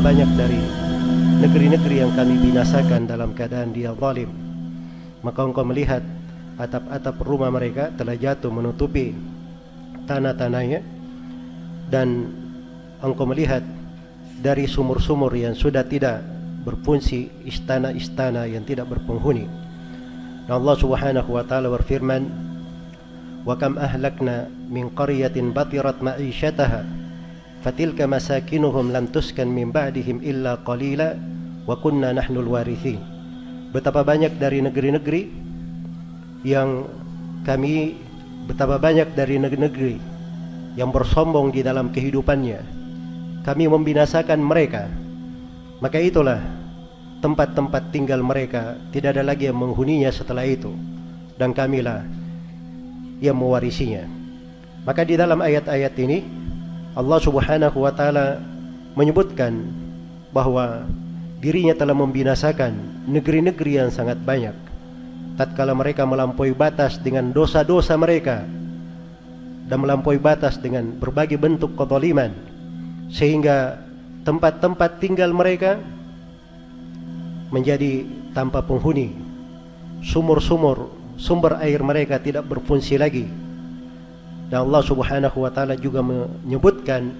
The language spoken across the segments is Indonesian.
banyak dari negeri-negeri yang kami binasakan dalam keadaan dia zalim. Maka engkau melihat atap-atap rumah mereka telah jatuh menutupi tanah-tanahnya, dan engkau melihat dari sumur-sumur yang sudah tidak berfungsi, istana-istana yang tidak berpenghuni. Dan Allah Subhanahu wa taala berfirman, "Wa kam ahlakna min qaryatin batirat ma'isyataha fatilka masakinuhum lam tuskan min ba'dihim illa qalila wa kunna nahnul warithin." Betapa banyak dari negeri-negeri yang kami, betapa banyak dari negeri-negeri yang bersombong di dalam kehidupannya, kami membinasakan mereka. Maka itulah tempat-tempat tinggal mereka, tidak ada lagi yang menghuninya setelah itu, dan kamilah yang mewarisinya. Maka di dalam ayat-ayat ini Allah Subhanahu wa taala menyebutkan bahwa dirinya telah membinasakan negeri-negeri yang sangat banyak tatkala mereka melampaui batas dengan dosa-dosa mereka dan melampaui batas dengan berbagai bentuk kezaliman, sehingga tempat-tempat tinggal mereka menjadi tanpa penghuni. Sumur-sumur, sumber air mereka tidak berfungsi lagi. Dan Allah Subhanahu wa taala juga menyebutkan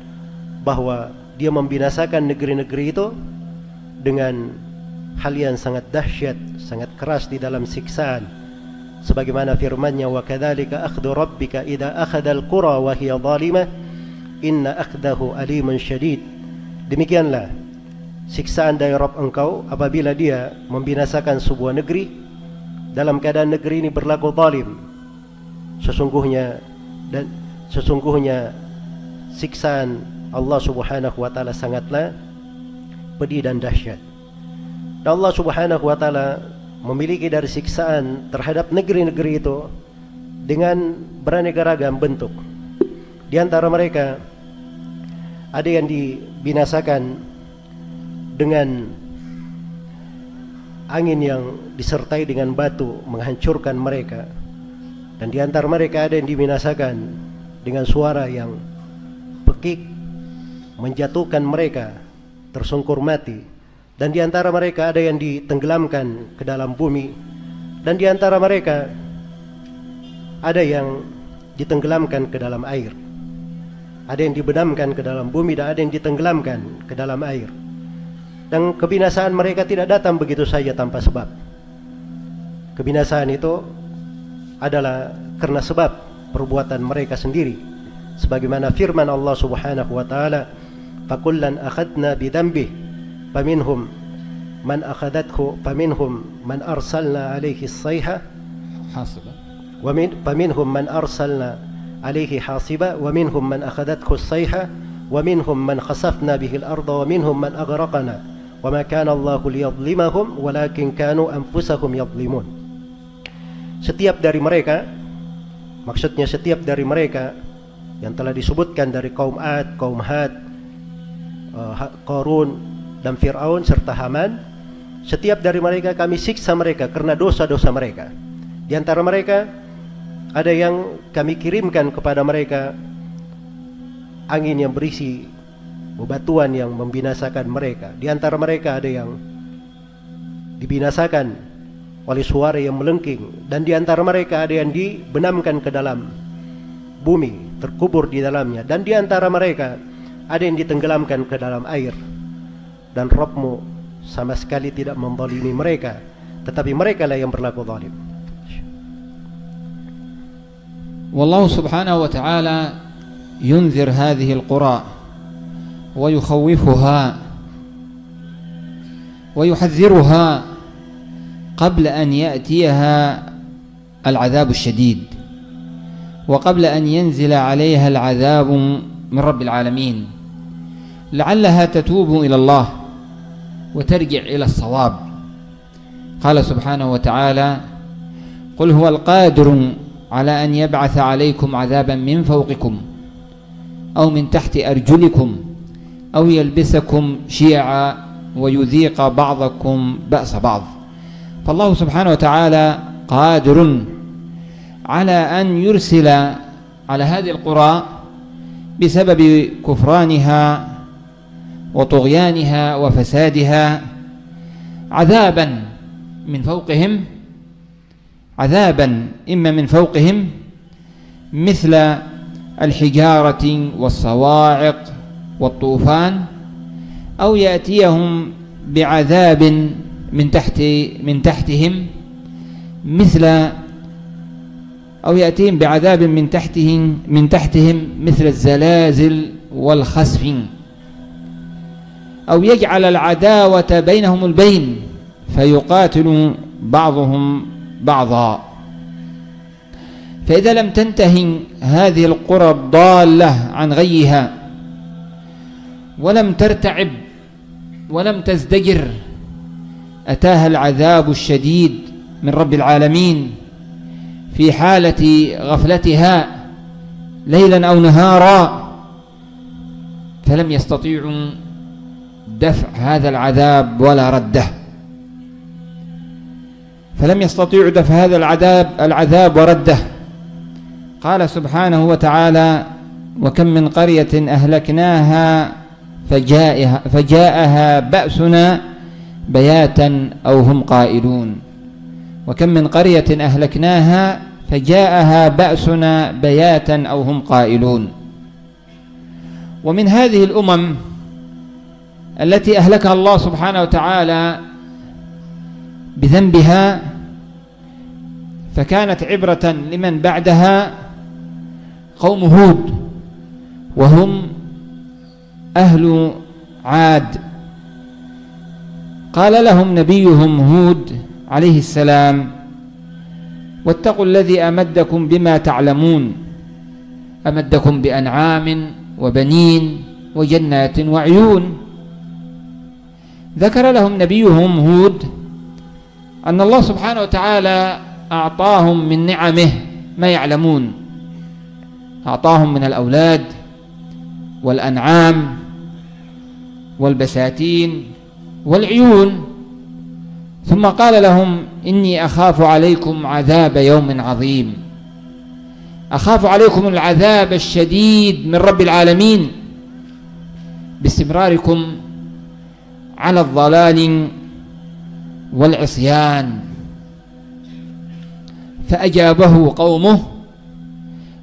bahwa dia membinasakan negeri-negeri itu dengan hal yang sangat dahsyat, sangat keras di dalam siksaan. Sebagaimana firman-Nya, "Wa kadzalika akhdhu rabbika idza akhadhal qura wa hiya zalimah inna akhdahu alimun syadid." Demikianlah siksaan dari Rabb engkau apabila dia membinasakan sebuah negeri dalam keadaan negeri ini berlaku zalim. Sesungguhnya siksaan Allah Subhanahu wa taala sangatlah pedih dan dahsyat. Dan Allah Subhanahu wa taala memiliki dari siksaan terhadap negeri-negeri itu dengan beraneka ragam bentuk. Di antara mereka ada yang dibinasakan dengan angin yang disertai dengan batu menghancurkan mereka, dan di antara mereka ada yang dibinasakan dengan suara yang pekik menjatuhkan mereka tersungkur mati, dan di antara mereka ada yang ditenggelamkan ke dalam bumi, dan di antara mereka ada yang ditenggelamkan ke dalam air. Ada yang dibenamkan ke dalam bumi dan ada yang ditenggelamkan ke dalam air. Dan kebinasaan mereka tidak datang begitu saja tanpa sebab. Kebinasaan itu adalah karena sebab perbuatan mereka sendiri. Sebagaimana firman Allah Subhanahu wa taala, "Fakullan akhadna bidhanbi faminhum man akhadathu faminhum man arsalna alaihi as-sayha hasiba wa faminhum man arsalna alaihi hasiba wa minhum man akhadathu as-sayha wa minhum man khasafna bihi al-ardha wa minhum man aghraqna wa ma kana Allahu liyadhlimahum walakin kanu anfusahum yadhlimun." Setiap dari mereka, maksudnya setiap dari mereka yang telah disebutkan dari kaum Ad, kaum Had, Qarun dan Fir'aun serta Haman, setiap dari mereka kami siksa mereka karena dosa-dosa mereka. Di antara mereka ada yang kami kirimkan kepada mereka angin yang berisi bebatuan yang membinasakan mereka. Di antara mereka ada yang dibinasakan oleh suara yang melengking, dan di antara mereka ada yang dibenamkan ke dalam bumi, terkubur di dalamnya, dan di antara mereka ada yang ditenggelamkan ke dalam air. Dan Rabbmu sama sekali tidak menzalimi mereka, tetapi mereka lah yang berlaku zalim. والله سبحانه وتعالى ينذر هذه القرى ويخوفها ويحذرها قبل أن يأتيها العذاب الشديد وقبل أن ينزل عليها العذاب من رب العالمين لعلها تتوب إلى الله وترجع إلى الصواب. قال سبحانه وتعالى: قل هو القادر على أن يبعث عليكم عذابا من فوقكم أو من تحت أرجلكم أو يلبسكم شيعا ويذيق بعضكم بأس بعض. فالله سبحانه وتعالى قادر على أن يرسل على هذه القرى بسبب كفرانها وطغيانها وفسادها عذابا من فوقهم، عذابا إما من فوقهم مثل الحجارة والصواعق والطوفان، أو يأتيهم بعذاب من تحتهم مثل الزلازل والخسف، أو يجعل العداوة بينهم البين فيقاتل بعضهم بعضا. فإذا لم تنتهي هذه القرى الضالة عن غيها ولم ترتعب ولم تزدجر، أتاها العذاب الشديد من رب العالمين في حالة غفلتها ليلا أو نهارا، فلم يستطيعوا دفع هذا العذاب ولا رده، فلم يستطيعوا دفع هذا العذاب ورده. قال سبحانه وتعالى: وكم من قرية أهلكناها فجاءها بأسنا بياتا أو هم قائلون. وكم من قرية أهلكناها فجاءها بأسنا بياتا أو هم قائلون. ومن هذه الأمم التي أهلكها الله سبحانه وتعالى بذنبها فكانت عبرة لمن بعدها قوم هود، وهم أهل عاد. قال لهم نبيهم هود عليه السلام: واتقوا الذي أمدكم بما تعلمون، أمدكم بأنعام وبنين وجنات وعيون. ذكر لهم نبيهم هود أن الله سبحانه وتعالى أعطاهم من نعمه ما يعلمون، أعطاهم من الأولاد والأنعام والبساتين والعيون، ثم قال لهم: إني أخاف عليكم عذاب يوم عظيم، أخاف عليكم العذاب الشديد من رب العالمين باستمراركم على الضلال والعصيان. فأجابه قومه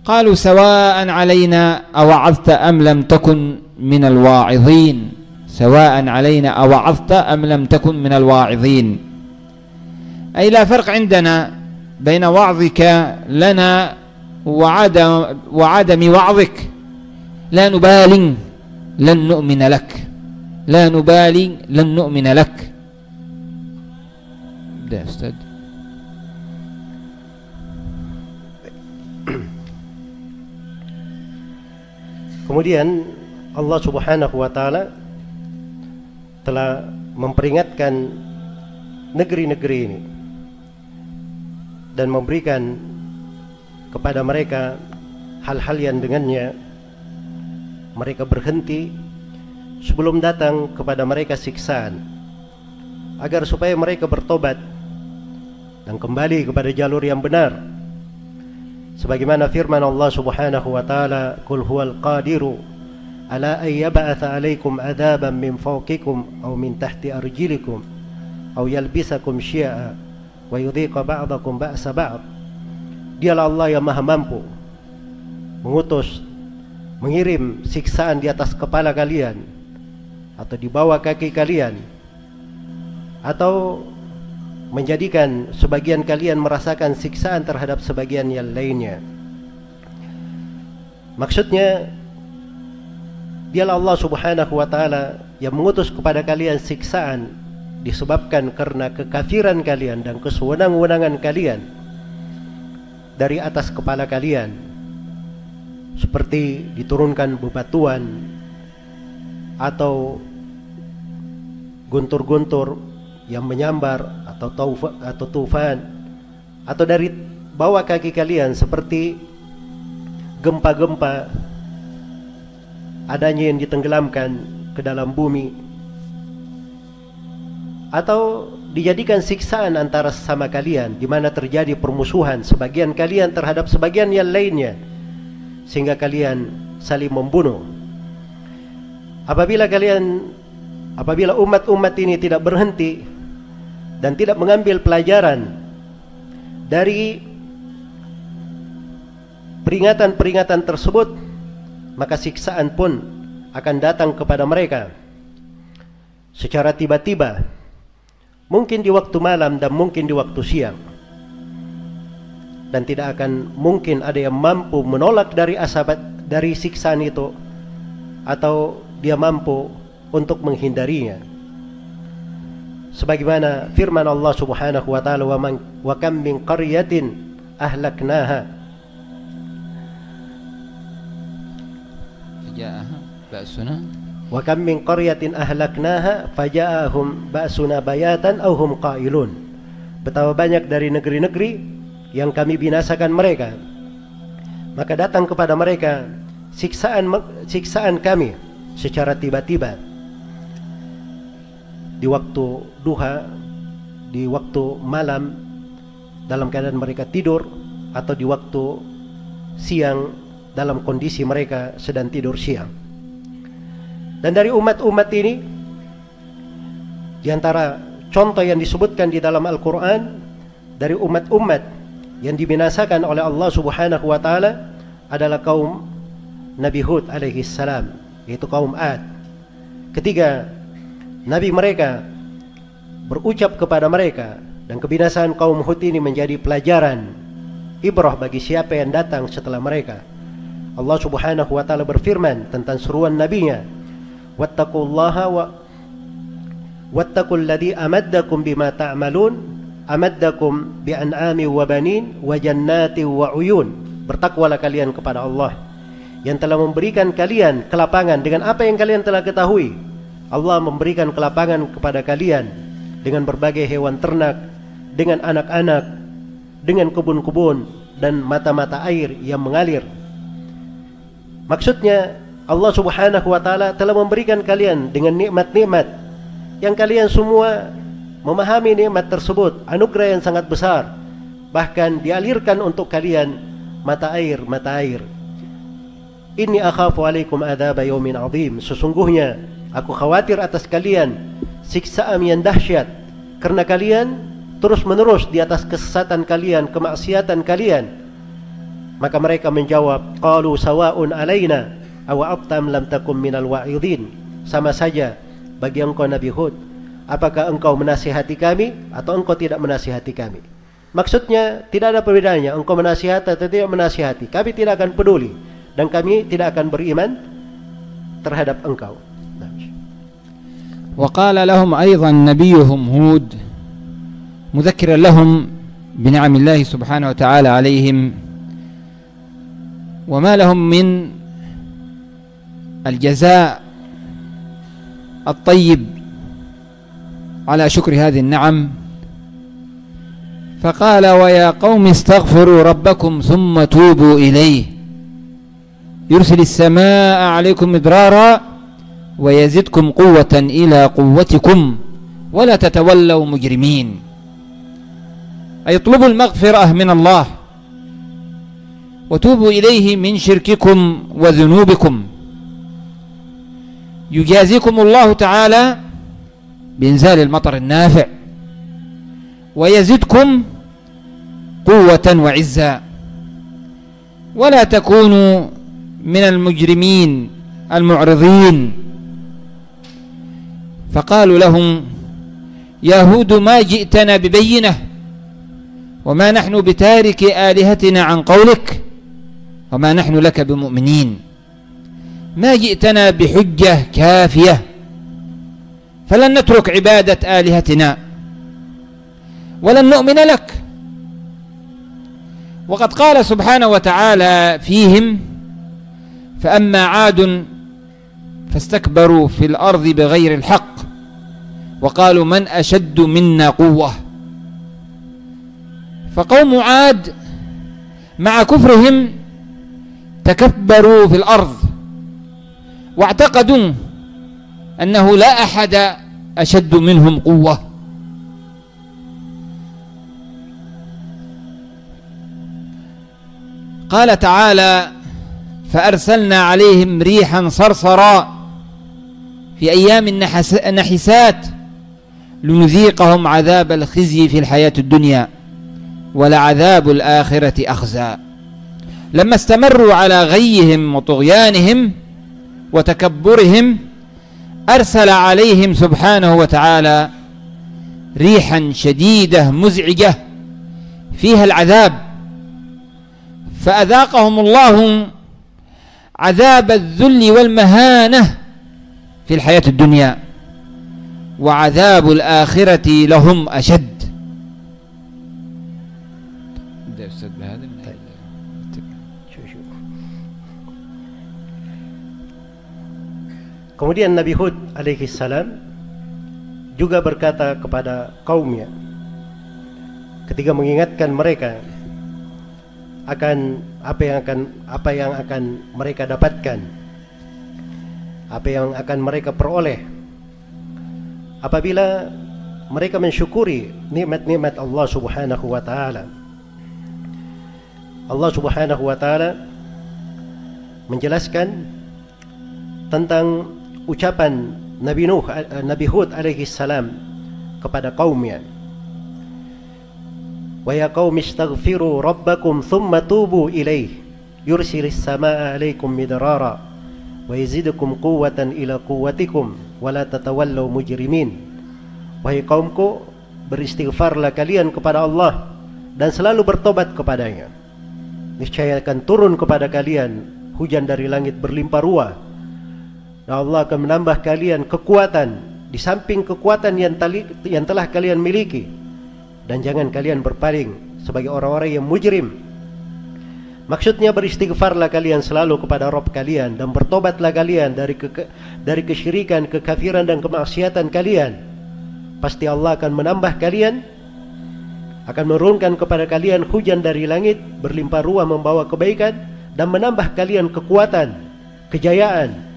قالوا: سواء علينا أوعظت أم لم تكن من الواعظين، سواء علينا أوعظت أم لم تكن من الواعظين، أي لا فرق عندنا بين وعظك لنا وعدم وعظك، لا نبالي لن نؤمن لك، لا نبالي لن نؤمن لك. بدأ أستاذ. Kemudian Allah Subhanahu wa Ta'ala telah memperingatkan negeri-negeri ini dan memberikan kepada mereka hal-hal yang dengannya mereka berhenti sebelum datang kepada mereka siksaan, agar supaya mereka bertobat dan kembali kepada jalur yang benar. Sebagaimana firman Allah Subhanahu wa Ta'ala: "Qul huwal qadiru ala an yab'atha 'alaikum 'adzaban min fawqikum aw min tahti arjilikum aw yalbisakum syi'a wa yudhiqa ba'dakum ba'sa ba'd." Dialah Allah yang Maha Mampu mengirim siksaan di atas kepala kalian atau di bawah kaki kalian, atau menjadikan sebagian kalian merasakan siksaan terhadap sebagian yang lainnya. Maksudnya, dialah Allah Subhanahu wa Ta'ala yang mengutus kepada kalian siksaan disebabkan karena kekafiran kalian dan kesewenang-wenangan kalian dari atas kepala kalian, seperti diturunkan bebatuan atau guntur-guntur yang menyambar, atau tufan, atau dari bawah kaki kalian seperti gempa-gempa adanya yang ditenggelamkan ke dalam bumi, atau dijadikan siksaan antara sesama kalian di mana terjadi permusuhan sebagian kalian terhadap sebagian yang lainnya sehingga kalian saling membunuh. Apabila kalian apabila umat-umat ini tidak berhenti dan tidak mengambil pelajaran dari peringatan-peringatan tersebut, maka siksaan pun akan datang kepada mereka secara tiba-tiba, mungkin di waktu malam dan mungkin di waktu siang, dan tidak akan mungkin ada yang mampu menolak dari siksaan itu atau dia mampu untuk menghindarinya. Sebagaimana firman Allah Subhanahu wa taala, wa kam min qaryatin ahlaknaha faja'aha ba'suna wa kam min qaryatin ahlaknaha faja'ahum ba'suna bayatan aw hum qailun. Betapa banyak dari negeri-negeri yang kami binasakan mereka, maka datang kepada mereka siksaan kami secara tiba-tiba, di waktu duha, di waktu malam dalam keadaan mereka tidur, atau di waktu siang dalam kondisi mereka sedang tidur siang. Dan dari umat-umat ini, di antara contoh yang disebutkan di dalam Al-Quran, dari umat-umat yang dibinasakan oleh Allah Subhanahu wa taala adalah kaum Nabi Hud alaihi salam, yaitu kaum Ad. Ketika Nabi mereka berucap kepada mereka, dan kebinasaan kaum Hud ini menjadi pelajaran ibrah bagi siapa yang datang setelah mereka. Allah Subhanahu wa taala berfirman tentang seruan nabinya, wattaqullaha wattaqul ladzi amaddakum bima ta'malun amaddakum bi an'ami wa banin wa jannati wa uyun. Bertakwalah kalian kepada Allah yang telah memberikan kalian kelapangan dengan apa yang kalian telah ketahui. Allah memberikan kelapangan kepada kalian dengan berbagai hewan ternak, dengan anak-anak, dengan kebun-kebun dan mata-mata air yang mengalir. Maksudnya Allah Subhanahu wa taala telah memberikan kalian dengan nikmat-nikmat yang kalian semua memahami nikmat tersebut, anugerah yang sangat besar. Bahkan dialirkan untuk kalian mata air. Inni akhafu alaikum adzaba yaumin azim. Sesungguhnya aku khawatir atas kalian siksaan yang dahsyat, karena kalian terus-menerus di atas kesesatan kalian, kemaksiatan kalian. Maka mereka menjawab, qalu sawa'un alaina aw abtam lam takum minal wa'idin. Sama saja bagi engkau Nabi Hud, apakah engkau menasihati kami atau engkau tidak menasihati kami. Maksudnya tidak ada perbedaannya, engkau menasihati atau tidak menasihati, kami tidak akan peduli dan kami tidak akan beriman terhadap engkau. وقال لهم أيضا نبيهم هود مذكرا لهم بنعم الله سبحانه وتعالى عليهم وما لهم من الجزاء الطيب على شكر هذه النعم، فقال ويا قوم استغفروا ربكم ثم توبوا إليه يرسل السماء عليكم مدرارا ويزدكم قوة إلى قوتكم ولا تتولوا مجرمين. أي اطلبوا المغفرة من الله وتوبوا إليه من شرككم وذنوبكم، يجازيكم الله تعالى بإنزال المطر النافع ويزدكم قوة وعزا، ولا تكونوا من المجرمين المعرضين. فقالوا لهم يا هود ما جئتنا ببينة وما نحن بتارك آلهتنا عن قولك وما نحن لك بمؤمنين، ما جئتنا بحجة كافية فلن نترك عبادة آلهتنا ولن نؤمن لك. وقد قال سبحانه وتعالى فيهم فأما عاد فاستكبروا في الأرض بغير الحق وقالوا من أشد منا قوة. فقوم عاد مع كفرهم تكبروا في الأرض واعتقدوا أنه لا أحد أشد منهم قوة. قال تعالى فأرسلنا عليهم ريحا صرصرا في أيام النحسات لنذيقهم عذاب الخزي في الحياة الدنيا ولعذاب الآخرة أخزى. لما استمروا على غيهم وطغيانهم وتكبرهم أرسل عليهم سبحانه وتعالى ريحا شديدة مزعجة فيها العذاب، فأذاقهم الله عذاب الذل والمهانة في الحياة الدنيا، وعذاب الآخرة لهم أشد. Kemudian Nabi Hud alaihi salam juga berkata kepada kaumnya ketika mengingatkan mereka akan apa yang akan mereka dapatkan, apa yang akan mereka peroleh apabila mereka mensyukuri nikmat-nikmat Allah Subhanahu wa taala. Allah Subhanahu wa taala menjelaskan tentang ucapan Nabi Hud alaihi salam kepada kaumnya, wa ya qaumi istaghfiru rabbakum thumma tubu ilaih yursilis samaa alaikum midrara wa yazidukum quwwatan ila quwwatikum wa la tatawallaw mujrimin. Wahai kaumku, beristighfarlah kalian kepada Allah dan selalu bertobat kepadanya, niscaya akan turun kepada kalian hujan dari langit berlimpah ruah, dan Allah akan menambah kalian kekuatan di samping kekuatan yang telah kalian miliki, dan jangan kalian berpaling sebagai orang-orang yang mujrim. Maksudnya beristighfarlah kalian selalu kepada Rabb kalian dan bertobatlah kalian dari kesyirikan, kekafiran dan kemaksiatan kalian. Pasti Allah akan menambah kalian, akan menurunkan kepada kalian hujan dari langit berlimpah ruah membawa kebaikan dan menambah kalian kekuatan, kejayaan.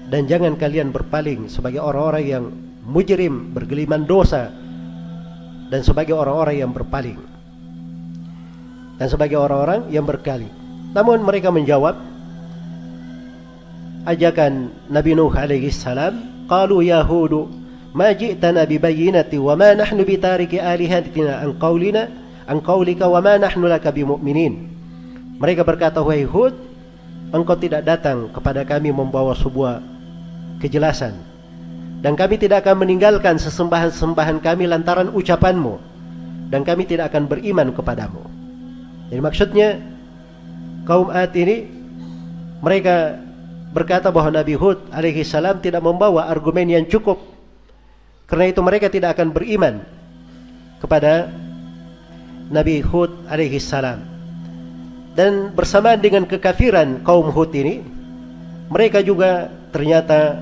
Dan jangan kalian berpaling sebagai orang-orang yang mujrim, bergeliman dosa, dan sebagai orang-orang yang berpaling, dan sebagai orang-orang yang berkali. Namun mereka menjawab ajakan Nabi Nuh alaihi salam, qalu ya Hud ma ji'tana bibayyinati wa ma nahnu bitariki alihatina an qaulika wa ma nahnu laka bimu'minin. Mereka berkata, wahai Hud, engkau tidak datang kepada kami membawa sebuah kejelasan, dan kami tidak akan meninggalkan sesembahan-sembahan kami lantaran ucapanmu, dan kami tidak akan beriman kepadamu. Jadi maksudnya kaum Ad ini, mereka berkata bahwa Nabi Hud alaihi salam tidak membawa argumen yang cukup, karena itu mereka tidak akan beriman kepada Nabi Hud alaihi salam. Dan bersamaan dengan kekafiran kaum Hud ini, mereka juga ternyata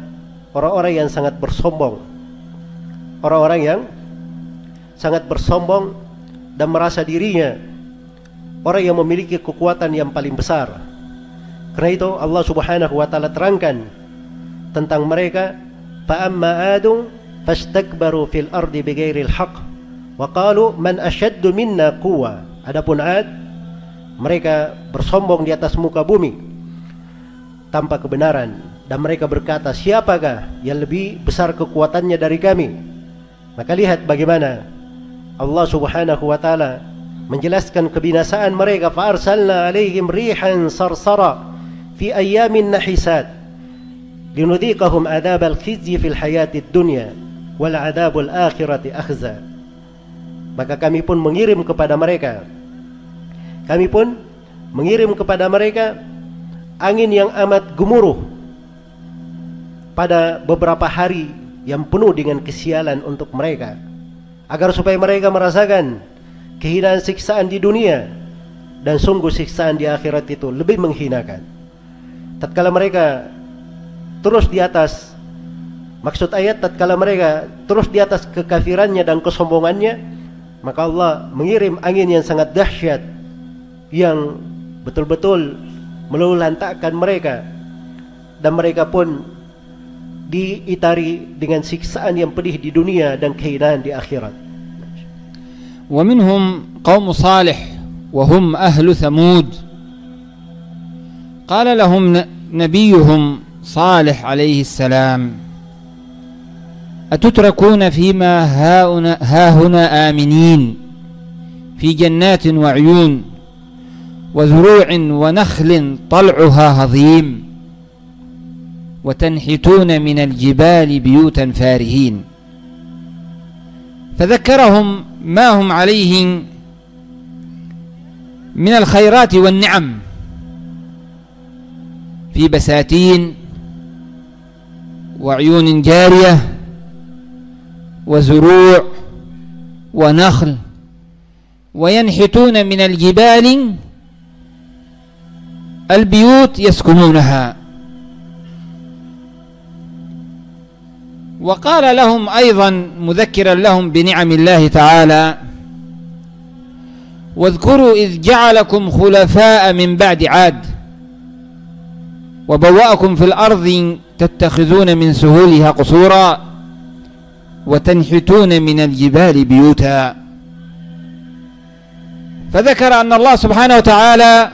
orang-orang yang sangat bersombong, orang-orang yang sangat bersombong dan merasa dirinya orang yang memiliki kekuatan yang paling besar. Karena itu Allah Subhanahu wa taala terangkan tentang mereka, fa amma adun fastakbaru fil ardi bighairil haqq wa qalu man ashaddu minna quwwa. Adapun Ad, mereka bersombong di atas muka bumi tanpa kebenaran, dan mereka berkata, siapakah yang lebih besar kekuatannya dari kami? Maka lihat bagaimana Allah Subhanahu wa taala menjelaskan kebinasaan mereka. Fa arsalna alaihim rihan sarsara fi ayyamin nahisat linudhiqahum adzabal khizyi fil hayatid dunya wal adzabul akhirati akhza. Maka kami pun mengirim kepada mereka angin yang amat gemuruh pada beberapa hari yang penuh dengan kesialan untuk mereka, agar supaya mereka merasakan kehinaan siksaan di dunia, dan sungguh siksaan di akhirat itu lebih menghinakan. Tatkala mereka terus di atas, maksud ayat tatkala mereka terus di atas kekafirannya dan kesombongannya, maka Allah mengirim angin yang sangat dahsyat yang betul-betul meluluhlantakkan mereka, dan mereka pun diitari dengan siksaan yang pedih di dunia dan kehinaan di akhirat. Wa minhum qaum Salih wa hum ahlu Thamud. Qala lahum nabiyuhum Salih alaihi salam أتتركون فيما هاهنا آمنين في جنات وعيون وزروع ونخل طلعها هضيم وتنحتون من الجبال بيوتا فارهين. فذكرهم ما هم عليه من الخيرات والنعم في بساتين وعيون جارية وزروع ونخل، وينحتون من الجبال البيوت يسكنونها. وقال لهم أيضا مذكرا لهم بنعم الله تعالى: واذكروا إذ جعلكم خلفاء من بعد عاد وبوأكم في الأرض تتخذون من سهولها قصورا وتنحتون من الجبال بيوتا. فذكر أن الله سبحانه وتعالى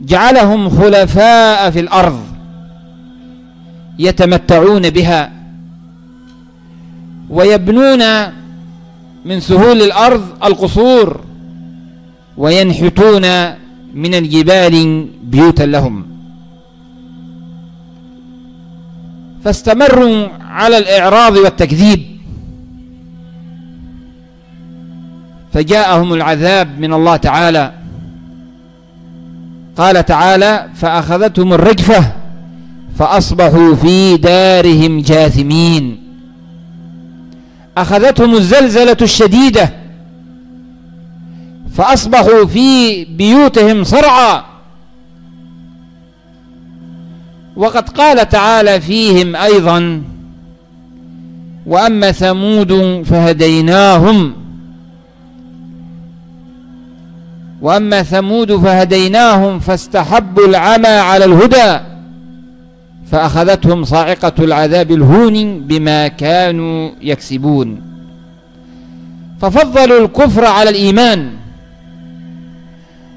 جعلهم خلفاء في الأرض يتمتعون بها ويبنون من سهول الأرض القصور وينحتون من الجبال بيوتا لهم. فاستمروا على الإعراض والتكذيب، فجاءهم العذاب من الله تعالى. قال تعالى: فأخذتهم الرجفة فأصبحوا في دارهم جاثمين. أخذتهم الزلزلة الشديدة فأصبحوا في بيوتهم صرعى. وقد قال تعالى فيهم أيضا: وأما ثمود فهديناهم فاستحبوا العمى على الهدى فأخذتهم صاعقة العذاب الهون بما كانوا يكسبون. ففضلوا الكفر على الإيمان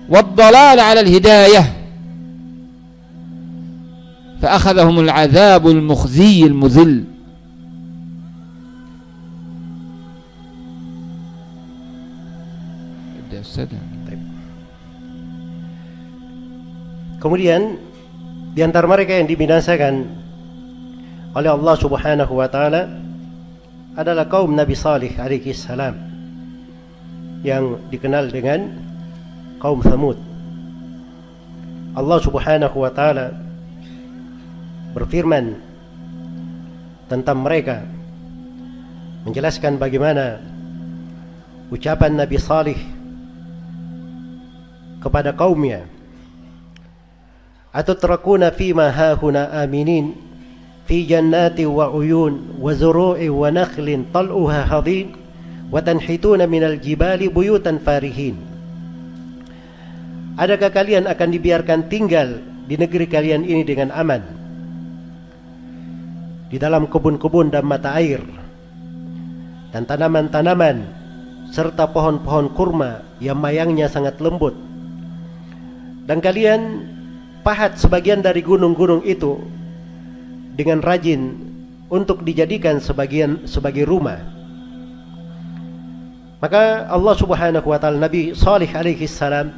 والضلال على الهداية، فأخذهم العذاب المخزي المذل. Kemudian di antara mereka yang dibinasakan oleh Allah Subhanahu wa taala adalah kaum Nabi Salih alaihi salam yang dikenal dengan kaum Thamud. Allah Subhanahu wa taala berfirman tentang mereka, menjelaskan bagaimana ucapan Nabi Salih kepada kaumnya, atutrakuna fima hahuna aminin fi jannati wa uyun wa zuru'i wa nakhlin tal'uha hadin wa tanhituna minal jibali buyutan farihin. Adakah kalian akan dibiarkan tinggal di negeri kalian ini dengan aman, di dalam kebun-kebun dan mata air dan tanaman-tanaman serta pohon-pohon kurma yang mayangnya sangat lembut, dan kalian pahat sebagian dari gunung-gunung itu dengan rajin untuk dijadikan sebagai rumah. Maka Allah Subhanahu wa taala, Nabi Salih alaihi salam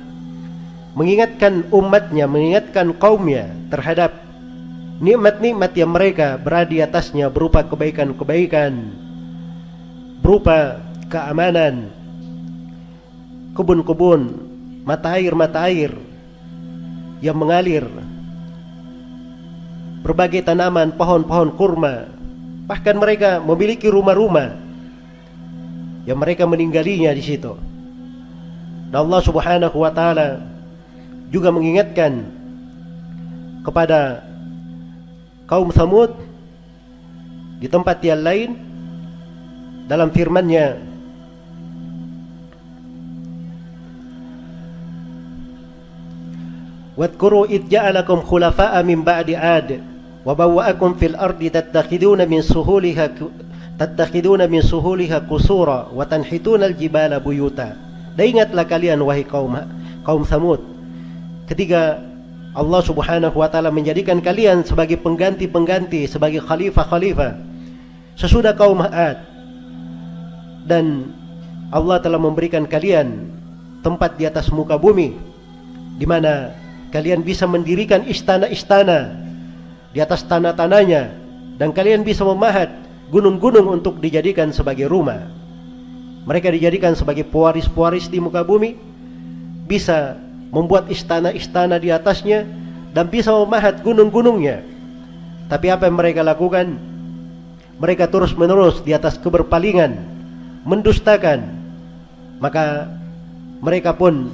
mengingatkan umatnya, mengingatkan kaumnya terhadap nikmat-nikmat yang mereka berada di atasnya, berupa kebaikan-kebaikan, berupa keamanan, kebun-kebun, mata air yang mengalir, berbagai tanaman, pohon-pohon kurma, bahkan mereka memiliki rumah-rumah yang mereka meninggalnya di situ. Dan Allah Subhanahu wa taala juga mengingatkan kepada kaum Thamud di tempat yang lain dalam firman-Nya, wadhkuru idh ja'alakum khulafa'a min ba'di 'ad wa bawwa'akum fil ardi tattakhiduna min suhuliha qusura wa tanhituna al-jibala buyuta. Dan ingatlah kalian wahai kaum Thamud, ketika Allah Subhanahu wa taala menjadikan kalian sebagai pengganti-pengganti, sebagai khalifah-khalifah sesudah kaum Ad, dan Allah telah memberikan kalian tempat di atas muka bumi di mana kalian bisa mendirikan istana-istana di atas tanah-tanahnya, dan kalian bisa memahat gunung-gunung untuk dijadikan sebagai rumah. Mereka dijadikan sebagai pewaris-pewaris di muka bumi, bisa membuat istana-istana di atasnya, dan bisa memahat gunung-gunungnya. Tapi apa yang mereka lakukan? Mereka terus-menerus di atas keberpalingan, mendustakan. Maka mereka pun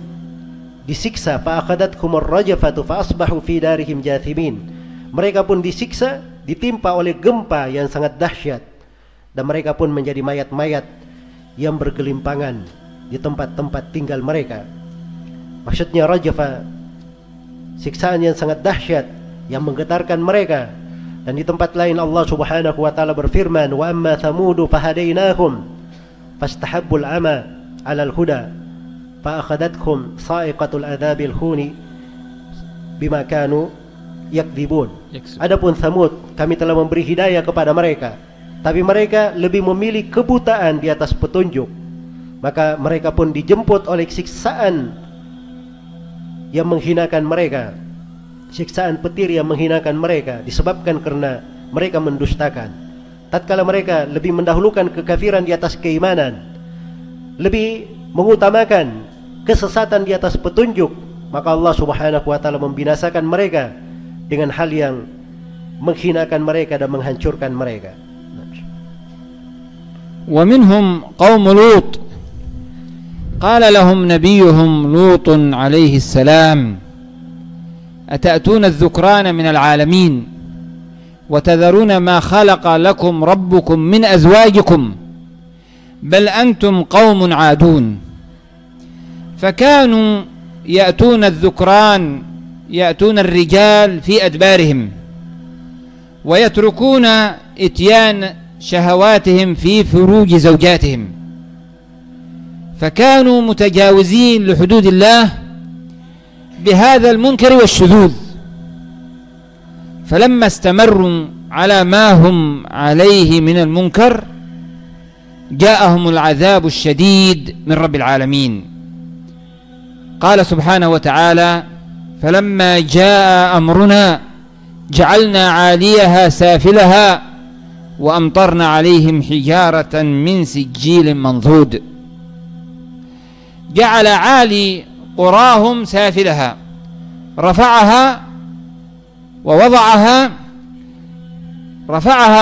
disiksa. Fa'akhadathumur rajafatu fa'asbahu fi darihim jathimin. Mereka pun disiksa, ditimpa oleh gempa yang sangat dahsyat, dan mereka pun menjadi mayat-mayat yang bergelimpangan di tempat-tempat tinggal mereka. Maksudnya rajafa, siksaan yang sangat dahsyat yang menggetarkan mereka. Dan di tempat lain Allah Subhanahu wa taala berfirman, "Wa amma thamudu fahadainahum fastahabbul ama 'alal huda fa akhadathum sa'iqatul adzabil khuni bima kanu yakdzibun." Adapun Thamud, kami telah memberi hidayah kepada mereka, tapi mereka lebih memilih kebutaan di atas petunjuk. Maka mereka pun dijemput oleh siksaan yang menghinakan mereka, siksaan petir yang menghinakan mereka, disebabkan karena mereka mendustakan. Tatkala mereka lebih mendahulukan kekafiran di atas keimanan, lebih mengutamakan kesesatan di atas petunjuk, maka Allah Subhanahu wa taala membinasakan mereka dengan hal yang menghinakan mereka dan menghancurkan mereka. Wa minhum qaum Lut. Qala lahum nabiyuhum Lut alaihi salam: أتأتون الذكران من العالمين وتذرون ما خلق لكم ربكم من أزواجكم بل أنتم قوم عادون. فكانوا يأتون الذكران، يأتون الرجال في أدبارهم، ويتركون إتيان شهواتهم في فروج زوجاتهم، فكانوا متجاوزين لحدود الله بهذا المنكر والشذوذ. فلما استمروا على ما هم عليه من المنكر جاءهم العذاب الشديد من رب العالمين. قال سبحانه وتعالى: فلما جاء أمرنا جعلنا عاليها سافلها وأمطرنا عليهم حجارة من سجيل منضود. جعل عالي قراهم سافلها، رفعها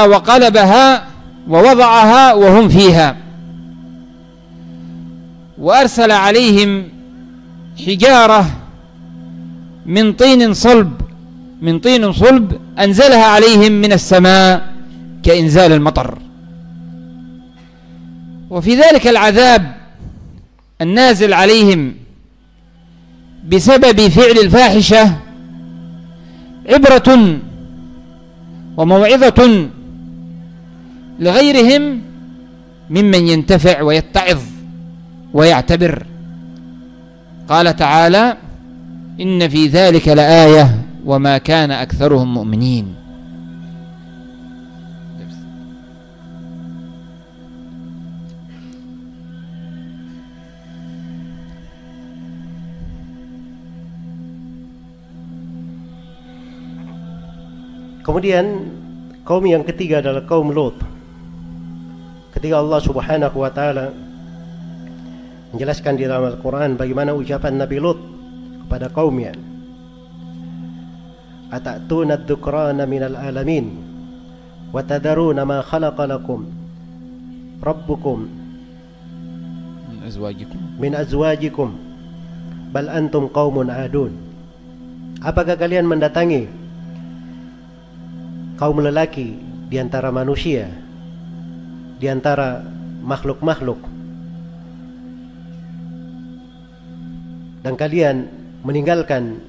وقلبها ووضعها وهم فيها، وأرسل عليهم حجارة من طين صلب أنزلها عليهم من السماء كإنزال المطر. وفي ذلك العذاب النازل عليهم بسبب فعل الفاحشة عبرة وموعظة لغيرهم ممن ينتفع ويتعظ ويعتبر. قال تعالى: إن في ذلك لآية وما كان أكثرهم مؤمنين. Kemudian kaum yang ketiga adalah kaum Lut. Ketika Allah Subhanahu wa taala menjelaskan di dalam Al-Quran bagaimana ucapan Nabi Lut kepada kaumnya, "Atatuna ad-dhukrana minal alamin wa tadaruna ma khalaqa lakum rabbukum min azwajikum bal antum qaumun adun." Apakah kalian mendatangi kaum lelaki di antara manusia, di antara makhluk-makhluk, dan kalian meninggalkan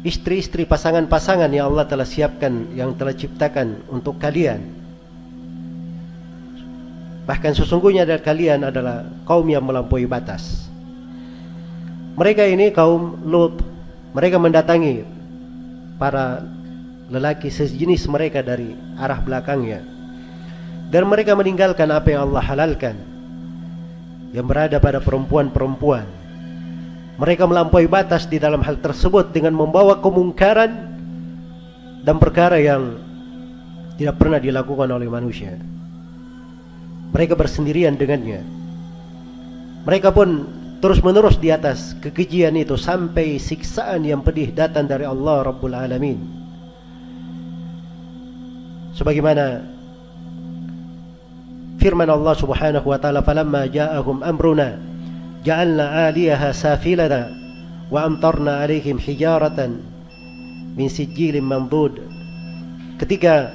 istri-istri, pasangan-pasangan yang Allah telah siapkan, yang telah ciptakan untuk kalian. Bahkan sesungguhnya kalian adalah kaum yang melampaui batas. Mereka ini kaum Lut, mereka mendatangi para lelaki sejenis mereka dari arah belakangnya, dan mereka meninggalkan apa yang Allah halalkan yang berada pada perempuan-perempuan. Mereka melampaui batas di dalam hal tersebut dengan membawa kemungkaran dan perkara yang tidak pernah dilakukan oleh manusia. Mereka bersendirian dengannya. Mereka pun terus-menerus di atas kekejian itu sampai siksaan yang pedih datang dari Allah Rabbul Alamin. Sebagaimana firman Allah Subhanahu wa taala, "Falamma ja'ahum amruna ja'alna 'aliyaha safilatan wa amtarna 'alaihim hijaratan min sijilin mandud." Ketika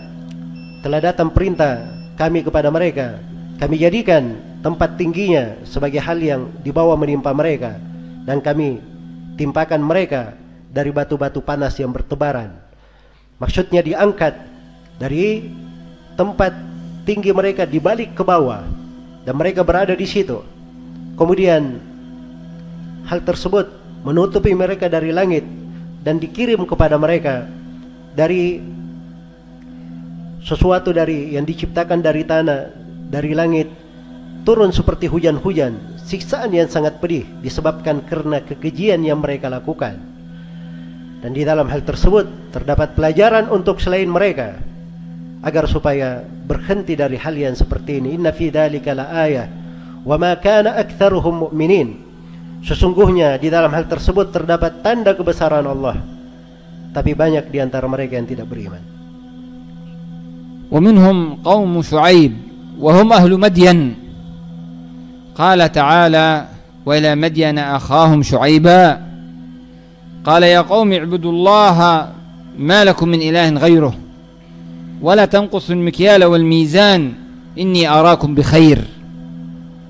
telah datang perintah kami kepada mereka, kami jadikan tempat tingginya sebagai hal yang dibawa menimpa mereka, dan kami timpakan mereka dari batu-batu panas yang bertebaran. Maksudnya diangkat dari tempat tinggi mereka dibalik ke bawah, dan mereka berada di situ. Kemudian hal tersebut menutupi mereka dari langit dan dikirim kepada mereka dari sesuatu dari yang diciptakan dari tanah, dari langit, turun seperti hujan-hujan, siksaan yang sangat pedih disebabkan karena kekejian yang mereka lakukan. Dan di dalam hal tersebut terdapat pelajaran untuk selain mereka, agar supaya berhenti dari hal yang seperti ini. Inna fi dzalika laayah wa ma kana aktsaruhum mu'minin. Sesungguhnya di dalam hal tersebut terdapat tanda kebesaran Allah, tapi banyak di antara mereka yang tidak beriman. Wa minhum qaum Shu'aib wa hum ahlu Madyan. Qala ta'ala wa ila Madyan akhahum Shu'aiba qala ya qaumi ibudullaha ma lakum min ilahin ghayruh ولا تنقصوا المكيال والميزان إني أراكم بخير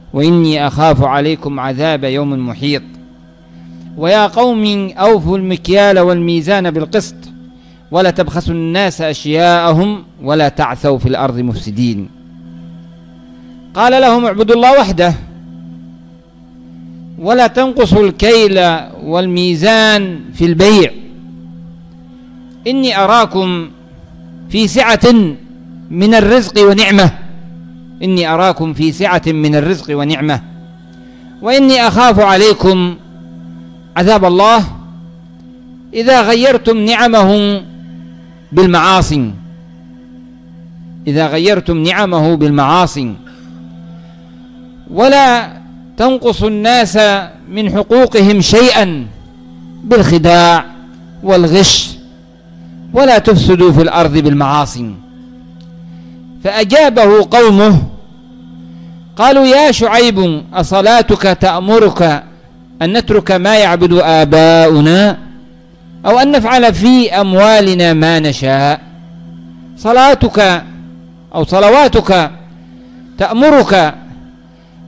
وإني أخاف عليكم عذاب يوم محيط ويا قوم أوفوا المكيال والميزان بالقسط ولا تبخسوا الناس أشياءهم ولا تعثوا في الأرض مفسدين. قال لهم اعبدوا الله وحده ولا تنقصوا الكيل والميزان في البيع إني أراكم في سعة من الرزق ونعمة إني أراكم في سعة من الرزق ونعمة وإني أخاف عليكم عذاب الله إذا غيرتم نعمه بالمعاصي بالمعاصي ولا تنقصوا الناس من حقوقهم شيئا بالخداع والغش ولا تفسدوا في الأرض بالمعاصي. فأجابه قومه قالوا يا شعيب أصلاتك تأمرك أن نترك ما يعبد آباؤنا أو أن نفعل في أموالنا ما نشاء؟ صلاتك أو صلواتك تأمرك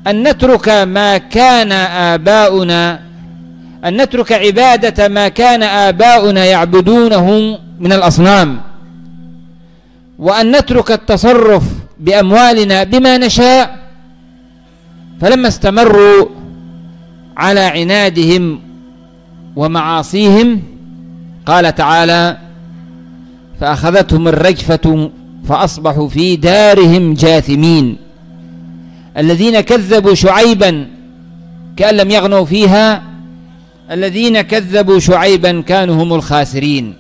أن نترك ما كان آباؤنا أن نترك عبادة ما كان آباؤنا يعبدونه من الأصنام وأن نترك التصرف بأموالنا بما نشاء. فلما استمروا على عنادهم ومعاصيهم قال تعالى فأخذتهم الرجفة فأصبحوا في دارهم جاثمين. الذين كذبوا شعيبا كأن لم يغنوا فيها الذين كذبوا شعيبا كانوا هم الخاسرين.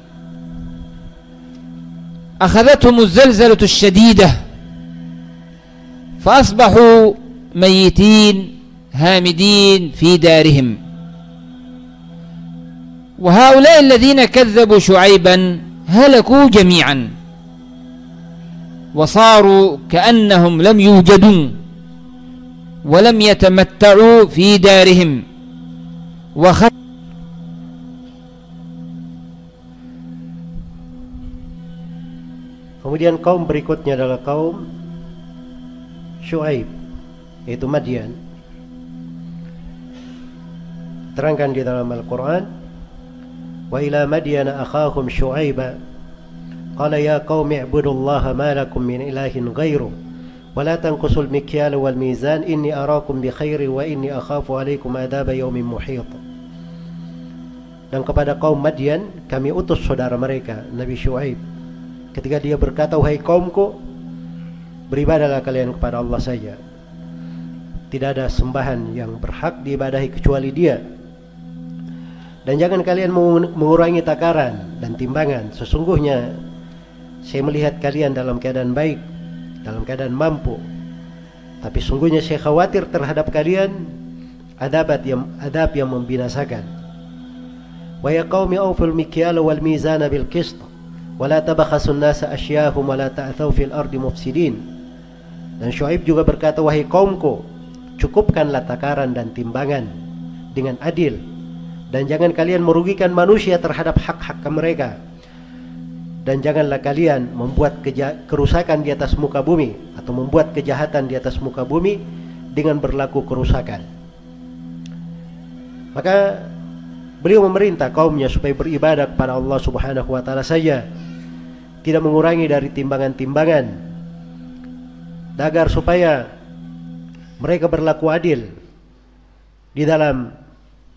أخذتهم الزلزلة الشديدة فأصبحوا ميتين هامدين في دارهم. وهؤلاء الذين كذبوا شعيبا هلكوا جميعا وصاروا كأنهم لم يوجدوا ولم يتمتعوا في دارهم. Kemudian kaum berikutnya adalah kaum Shu'aib, yaitu Madyan. Terangkan di dalam Al-Quran, wa ila Madyana akhahum Shu'aiba qala ya qaumi ibudullaha ma lakum min ilahin ghairuh wa la tanqusul mikyala wal mizan inni arakum bi khairi wa inni akhafu alaikum adaba yaumin muhit. Dan kepada kaum Madyan kami utus saudara mereka Nabi Shu'aib ketika dia berkata, wahai kaumku, beribadahlah kalian kepada Allah saja. Tidak ada sembahan yang berhak diibadahi kecuali Dia. Dan jangan kalian mengurangi takaran dan timbangan. Sesungguhnya saya melihat kalian dalam keadaan baik, dalam keadaan mampu. Tapi sungguhnya saya khawatir terhadap kalian adab yang membinasakan. Wa ya qaumi awful mikyala wal mizana bil qist wa la tabakhasun nasa ashyahum wa la ta'thaw fil ardi mufsidin. Dan Syuaib juga berkata, wahai kaumku, cukupkanlah takaran dan timbangan dengan adil, dan jangan kalian merugikan manusia terhadap hak-hak mereka, dan janganlah kalian membuat kerusakan di atas muka bumi atau membuat kejahatan di atas muka bumi dengan berlaku kerusakan. Maka beliau memerintah kaumnya supaya beribadah kepada Allah Subhanahu wa taala saja, tidak mengurangi dari timbangan-timbangan, agar supaya mereka berlaku adil di dalam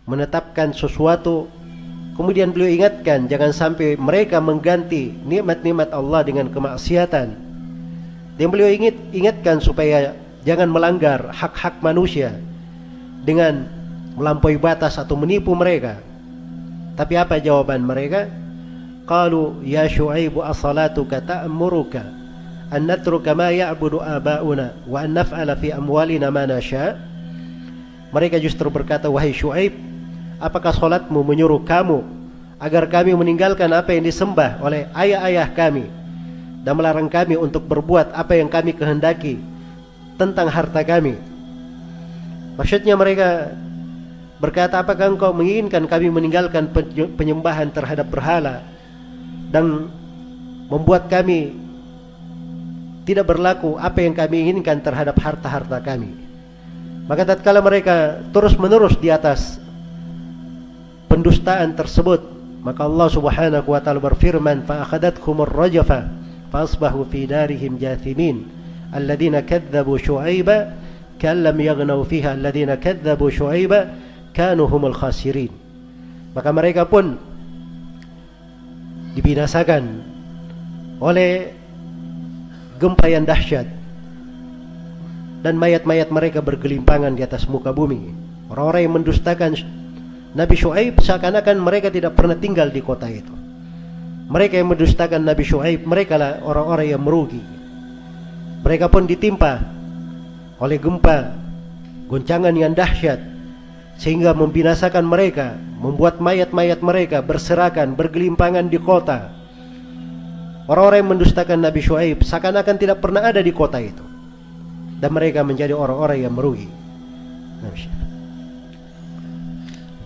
menetapkan sesuatu. Kemudian beliau ingatkan jangan sampai mereka mengganti nikmat-nikmat Allah dengan kemaksiatan. Dan beliau ingatkan supaya jangan melanggar hak-hak manusia dengan melampaui batas atau menipu mereka. Tapi apa jawaban mereka? Qalu ya Syuaibu as-salatuka ta'muruka an natruka ma ya'budu aba'una wa an naf'ala fi amwalina ma nasha. Mereka justru berkata, wahai Syuaib, apakah salatmu menyuruh kamu agar kami meninggalkan apa yang disembah oleh ayah-ayah kami dan melarang kami untuk berbuat apa yang kami kehendaki tentang harta kami? Maksudnya mereka berkata, apakah engkau menginginkan kami meninggalkan penyembahan terhadap berhala dan membuat kami tidak berlaku apa yang kami inginkan terhadap harta-harta kami? Maka tatkala mereka terus-menerus di atas pendustaan tersebut, maka Allah Subhanahu wa taala berfirman, fa akhadathumur rajfa fa asbahu fi darihim jathimin alladziina kadzdzabu syu'aiba kallam yaghnaw fiha alladziina kadzdzabu syu'aiba kanu humul khasirin. Maka mereka pun dibinasakan oleh gempa yang dahsyat, dan mayat-mayat mereka bergelimpangan di atas muka bumi. Orang-orang yang mendustakan Nabi Syuaib seakan-akan mereka tidak pernah tinggal di kota itu. Mereka yang mendustakan Nabi Syuaib, mereka lah orang-orang yang merugi. Mereka pun ditimpa oleh gempa, goncangan yang dahsyat, sehingga membinasakan mereka, membuat mayat-mayat mereka berserakan, bergelimpangan di kota. Orang-orang yang mendustakan Nabi Syuaib seakan-akan tidak pernah ada di kota itu, dan mereka menjadi orang-orang yang merugi.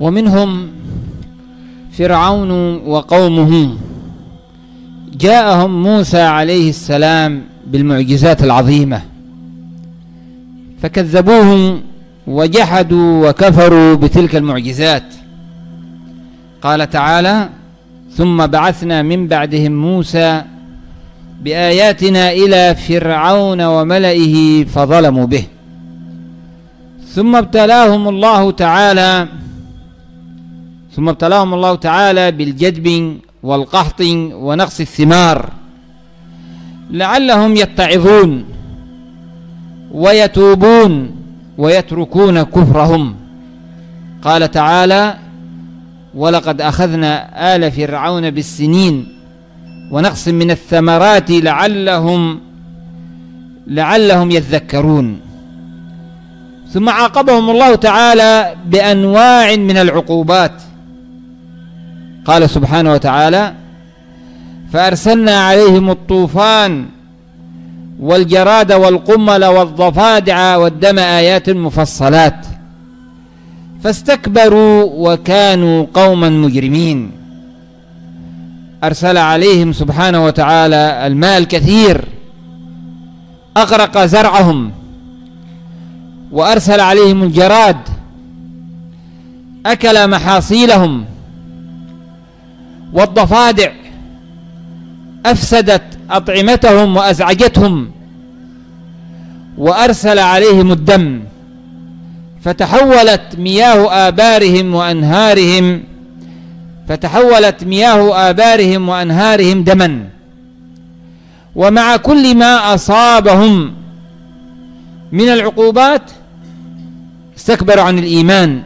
ومنهم فرعون وقومه جاءهم موسى عليه السلام بالمعجزات العظيمة فكذبوه وجحدوا وكفروا بتلك المعجزات. قال تعالى ثم بعثنا من بعدهم موسى بآياتنا إلى فرعون وملئه فظلموا به ثم ابتلاهم الله تعالى بالجدب والقحط ونقص الثمار لعلهم يتعظون ويتوبون ويتركون كفرهم. قال تعالى ولقد أخذنا آل فرعون بالسنين ونقص من الثمرات لعلهم يذكرون. ثم عاقبهم الله تعالى بأنواع من العقوبات. قال سبحانه وتعالى فأرسلنا عليهم الطوفان والجراد والقمل والضفادع والدم آيات مفصلات فاستكبروا وكانوا قوما مجرمين. أرسل عليهم سبحانه وتعالى الماء الكثير أغرق زرعهم، وأرسل عليهم الجراد أكل محاصيلهم، والضفادع أفسدت أطعمتهم وأزعجتهم، وأرسل عليهم الدم فتحولت مياه آبارهم وأنهارهم دما، ومع كل ما أصابهم من العقوبات استكبروا عن الإيمان،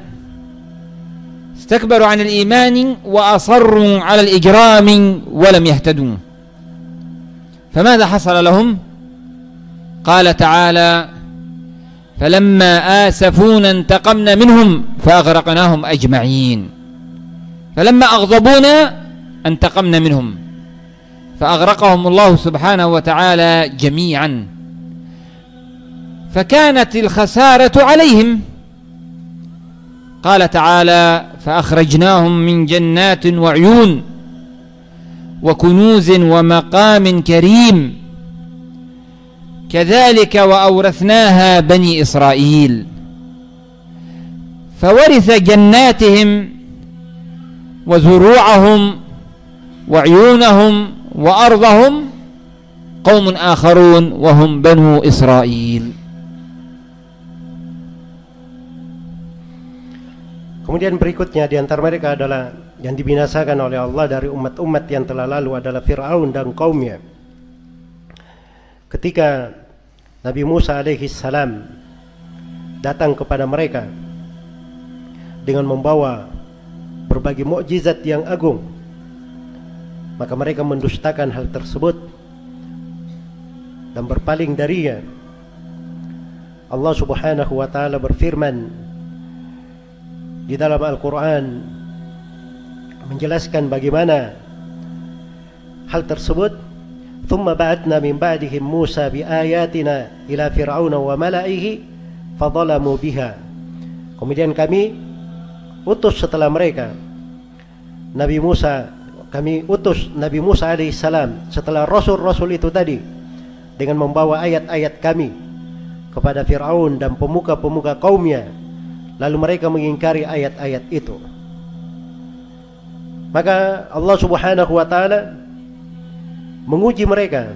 استكبروا عن الإيمان وأصروا على الإجرام ولم يهتدوا. فماذا حصل لهم؟ قال تعالى: فلما آسفونا انتقمنا منهم فأغرقناهم أجمعين. فلما أغضبونا انتقمنا منهم فأغرقهم الله سبحانه وتعالى جميعا. فكانت الخسارة عليهم. قال تعالى: فأخرجناهم من جنات وعيون وكنوز ومقام كريم كذلك وأورثناها بني إسرائيل. فورث جناتهم وزروعهم وعيونهم وأرضهم قوم آخرون وهم بنو إسرائيل. Kemudian berikutnya di antara mereka adalah yang dibinasakan oleh Allah dari umat-umat yang telah lalu adalah Fir'aun dan kaumnya. Ketika Nabi Musa alaihi salam datang kepada mereka dengan membawa berbagai mukjizat yang agung, maka mereka mendustakan hal tersebut dan berpaling darinya. Allah Subhanahu wa taala berfirman di dalam Al-Quran menjelaskan bagaimana hal tersebut. Thumma ba'atna min ba'dihim Musa biayatina ila fir'auna wa mala'ihi fadhalamu biha. Kemudian kami utus setelah mereka kami utus Nabi Musa alaihissalam setelah rasul-rasul itu tadi dengan membawa ayat-ayat kami kepada Fir'aun dan pemuka-pemuka kaumnya. Lalu mereka mengingkari ayat-ayat itu. Maka Allah Subhanahu wa taala menguji mereka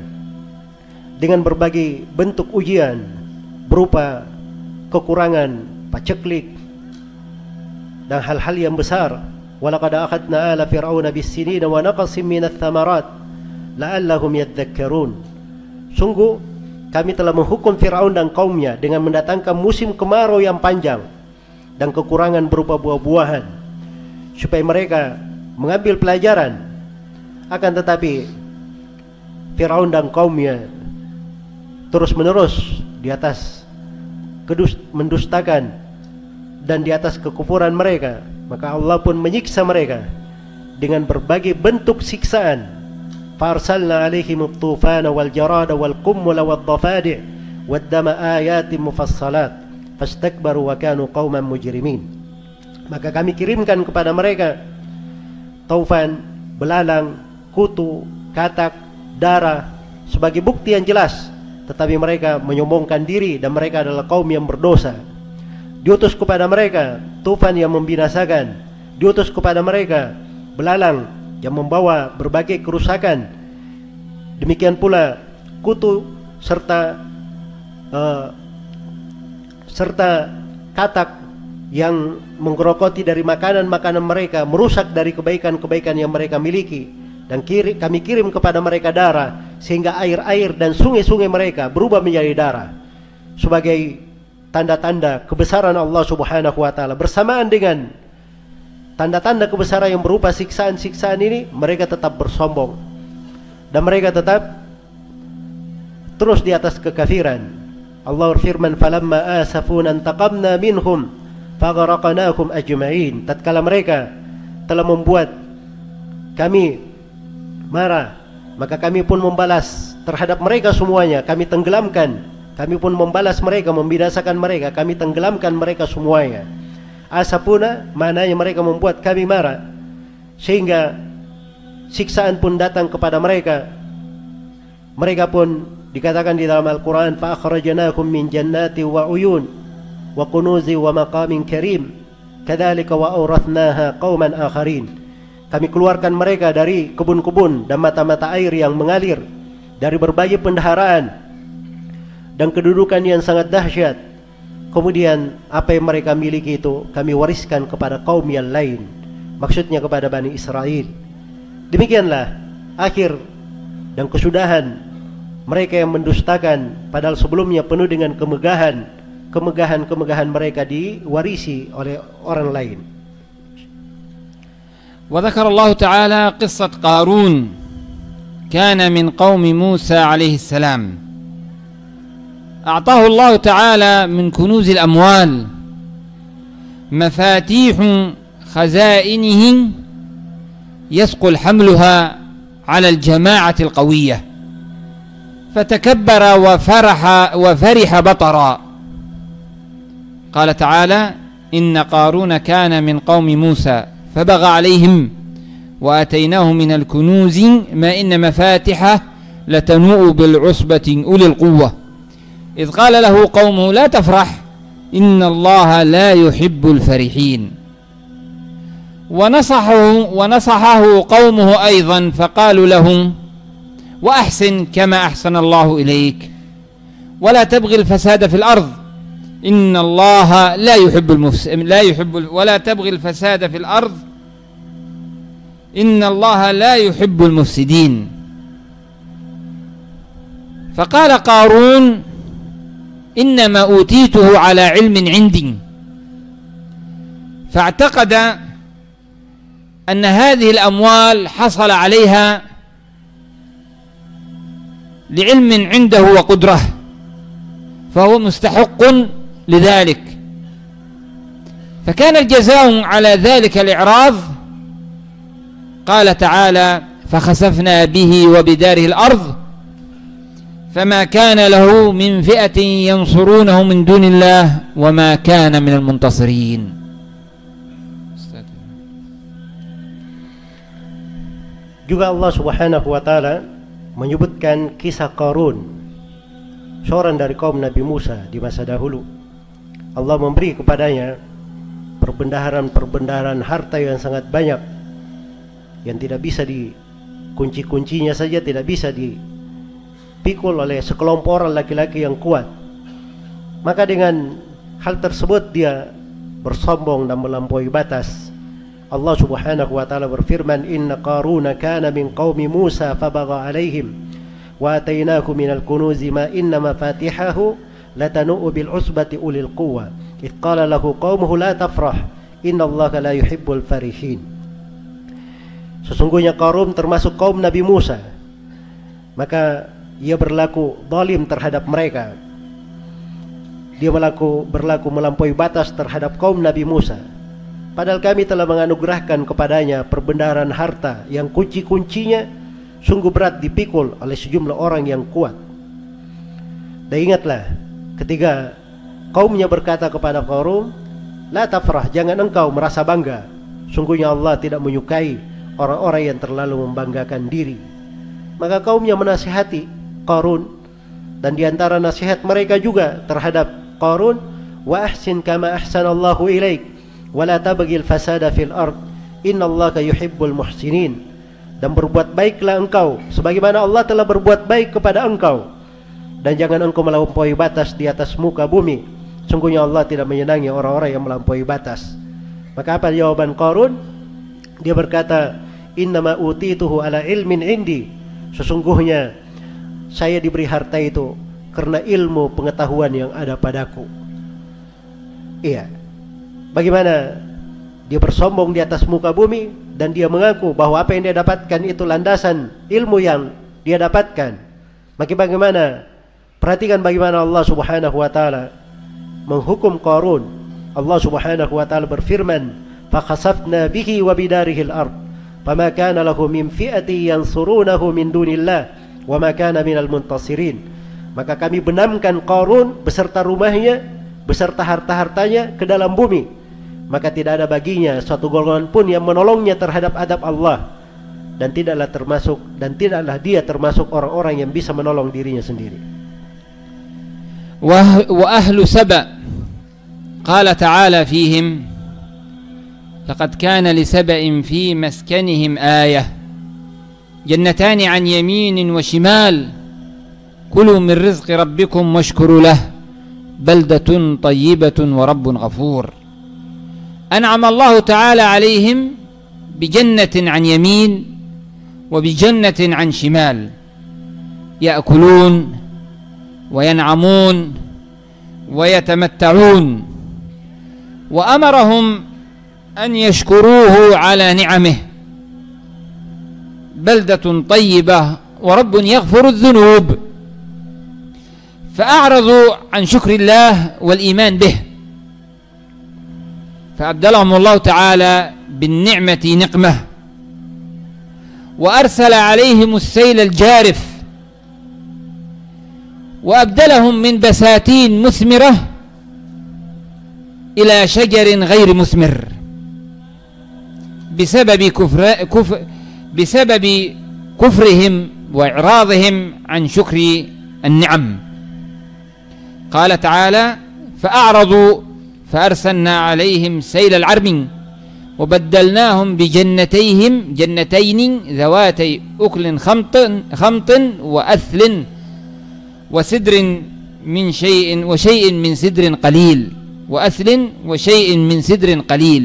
dengan berbagai bentuk ujian berupa kekurangan, paceklik dan hal-hal yang besar. Walaqad akhadna ala fir'auna bis-sinina wa naqsim minats tsamarat la'allahum yadhakkarun. Sungguh kami telah menghukum Fir'aun dan kaumnya dengan mendatangkan musim kemarau yang panjang dan kekurangan berupa buah-buahan supaya mereka mengambil pelajaran. Akan tetapi Fir'aun dan kaumnya terus-menerus di atas mendustakan dan di atas kekufuran mereka, maka Allah pun menyiksa mereka dengan berbagai bentuk siksaan. Farsalna alaihim at-tufana wal jarada wal qummula wad dafadi' wad dama ayatin mufassalat fastakbaru wa kanu qauman mujrimin. Maka kami kirimkan kepada mereka taufan, belalang, kutu, katak, darah sebagai bukti yang jelas, tetapi mereka menyombongkan diri dan mereka adalah kaum yang berdosa. Diutus kepada mereka tufan yang membinasakan, diutus kepada mereka belalang yang membawa berbagai kerusakan, demikian pula kutu serta katak yang menggerogoti dari makanan-makanan mereka, merusak dari kebaikan-kebaikan yang mereka miliki. Dan kami kirim kepada mereka darah sehingga air-air dan sungai-sungai mereka berubah menjadi darah sebagai tanda-tanda kebesaran Allah Subhanahu wa taala. Bersamaan dengan tanda-tanda kebesaran yang berupa siksaan-siksaan ini, mereka tetap bersombong dan mereka tetap terus di atas kekafiran. Allah berfirman, falamma asafuna antaqamna minhum faghraqnahum ajma'in. Tatkala mereka telah membuat kami marah, maka kami pun membalas terhadap mereka semuanya. Kami tenggelamkan, kami pun membalas mereka, membinasakan mereka, kami tenggelamkan mereka semuanya. Asafuna maknanya mereka membuat kami marah sehingga siksaan pun datang kepada mereka. Mereka pun dikatakan di dalam Al-Quran, fa akhrajnakum min jannati wa uyun wa kunuzi wa maqamin karim kadzalika wa awrathnaha qauman akharin. Kami keluarkan mereka dari kebun-kebun dan mata-mata air yang mengalir, dari berbagai pendaharaan dan kedudukan yang sangat dahsyat. Kemudian apa yang mereka miliki itu kami wariskan kepada kaum yang lain, maksudnya kepada Bani Israel. Demikianlah akhir dan kesudahan mereka yang mendustakan, padahal sebelumnya penuh dengan kemegahan mereka diwarisi oleh orang lain. وذكر الله تعالى قصة قارون كان من قوم موسى عليه السلام أعطاه الله تعالى من كنوز الأموال مفاتيح خزائنه يثقل حملها على الجماعة القوية فتكبر وفرح بطرا قال تعالى إن قارون كان من قوم موسى فبغى عليهم وآتيناه من الكنوز ما إن مفاتحه لتنوء بالعصبة أولي القوة إذ قال له قومه لا تفرح إن الله لا يحب الفرحين ونصحه قومه أيضا فقالوا له وأحسن كما أحسن الله إليك ولا تبغي الفساد في الأرض إن الله ولا تبغي الفساد في الأرض إن الله لا يحب المفسدين فقال قارون إنما أوتيته على علم عندي فاعتقد أن هذه الأموال حصل عليها لعلم عنده وقدرة فهو مستحق لذلك فكان الجزاء على ذلك الإعراض قال تعالى فخسفنا به وبداره الأرض فما كان له من فئة ينصرونه من دون الله وما كان من المنتصرين. Juga Allah Subhanahu wa taala menyebutkan kisah Qarun, seorang dari kaum Nabi Musa di masa dahulu. Allah memberi kepadanya perbendaharaan harta yang sangat banyak, yang tidak bisa dikunci-kuncinya saja tidak bisa dipikul oleh sekelompok orang laki-laki yang kuat. Maka dengan hal tersebut dia bersombong dan melampaui batas. Allah Subhanahu wa taala berfirman, "Inna Qaruna kana min qaumi Musa fabagha 'alaihim wa atainahu minal kunuzi ma inna mafatihahu latanu'u bil usbati ulil quwwa idh qala lahu qaumuhu la tafrah innallaha la yuhibbul farihin." Sesungguhnya Qarun termasuk kaum Nabi Musa, maka ia berlaku zalim terhadap mereka. Dia berlaku melampaui batas terhadap kaum Nabi Musa. Padahal kami telah menganugerahkan kepadanya perbendaharaan harta yang kunci-kuncinya sungguh berat dipikul oleh sejumlah orang yang kuat. Dan ingatlah ketika kaumnya berkata kepada Qarun, "La tafrah, jangan engkau merasa bangga. Sungguhnya Allah tidak menyukai orang-orang yang terlalu membanggakan diri." Maka kaumnya menasihati Qarun, dan diantara nasihat mereka juga terhadap Qarun, "Wa ahsin kama ahsanallahu ilaik wa la tabghil fasada fil ard innallaha yuhibbul muhsinin." Dan berbuat baiklah engkau sebagaimana Allah telah berbuat baik kepada engkau, dan jangan engkau melampaui batas di atas muka bumi. Sungguhnya Allah tidak menyenangi orang-orang yang melampaui batas. Maka apa jawaban Qarun? Dia berkata, "Innama utituhu ala ilmin indi." Sesungguhnya saya diberi harta itu karena ilmu pengetahuan yang ada padaku. Iya. Bagaimana dia bersombong di atas muka bumi dan dia mengaku bahwa apa yang dia dapatkan itu landasan ilmu yang dia dapatkan. Maka bagaimana? Perhatikan bagaimana Allah Subhanahu wa taala menghukum Qarun. Allah Subhanahu wa taala berfirman, "Fakhasafna bihi wa bidarihi al-ard, fama kana lahu min fi'ati yansurunahu min dunillah, wa ma kana minal muntasirin." Maka kami benamkan Qarun beserta rumahnya, beserta harta-hartanya ke dalam bumi. Maka tidak ada baginya suatu golongan pun yang menolongnya terhadap adab Allah, dan tidaklah dia termasuk orang-orang yang bisa menolong dirinya sendiri. Wa ahlu Saba qala ta'ala fihim laqad kana li saba'in fi maskanihim ayah jannatani an yaminin wa shimal kulu min rizqi rabbikum washkuru lah baldatun tayyibatun wa rabbun ghafur. أنعم الله تعالى عليهم بجنة عن يمين وبجنة عن شمال يأكلون وينعمون ويتمتعون، وأمرهم أن يشكروه على نعمه. بلدة طيبة ورب يغفر الذنوب، فأعرضوا عن شكر الله والإيمان به، فأبدلهم الله تعالى بالنعمة نقمة، وأرسل عليهم السيل الجارف، وأبدلهم من بساتين مثمرة إلى شجر غير مثمر بسبب كفرهم وإعراضهم عن شكر النعم. قال تعالى: فأعرضوا فأرسلنا عليهم سيل العرم وبدلناهم جنتين ذواتي أكل خمط وأثل وسدر وشيء من سدر قليل قليل،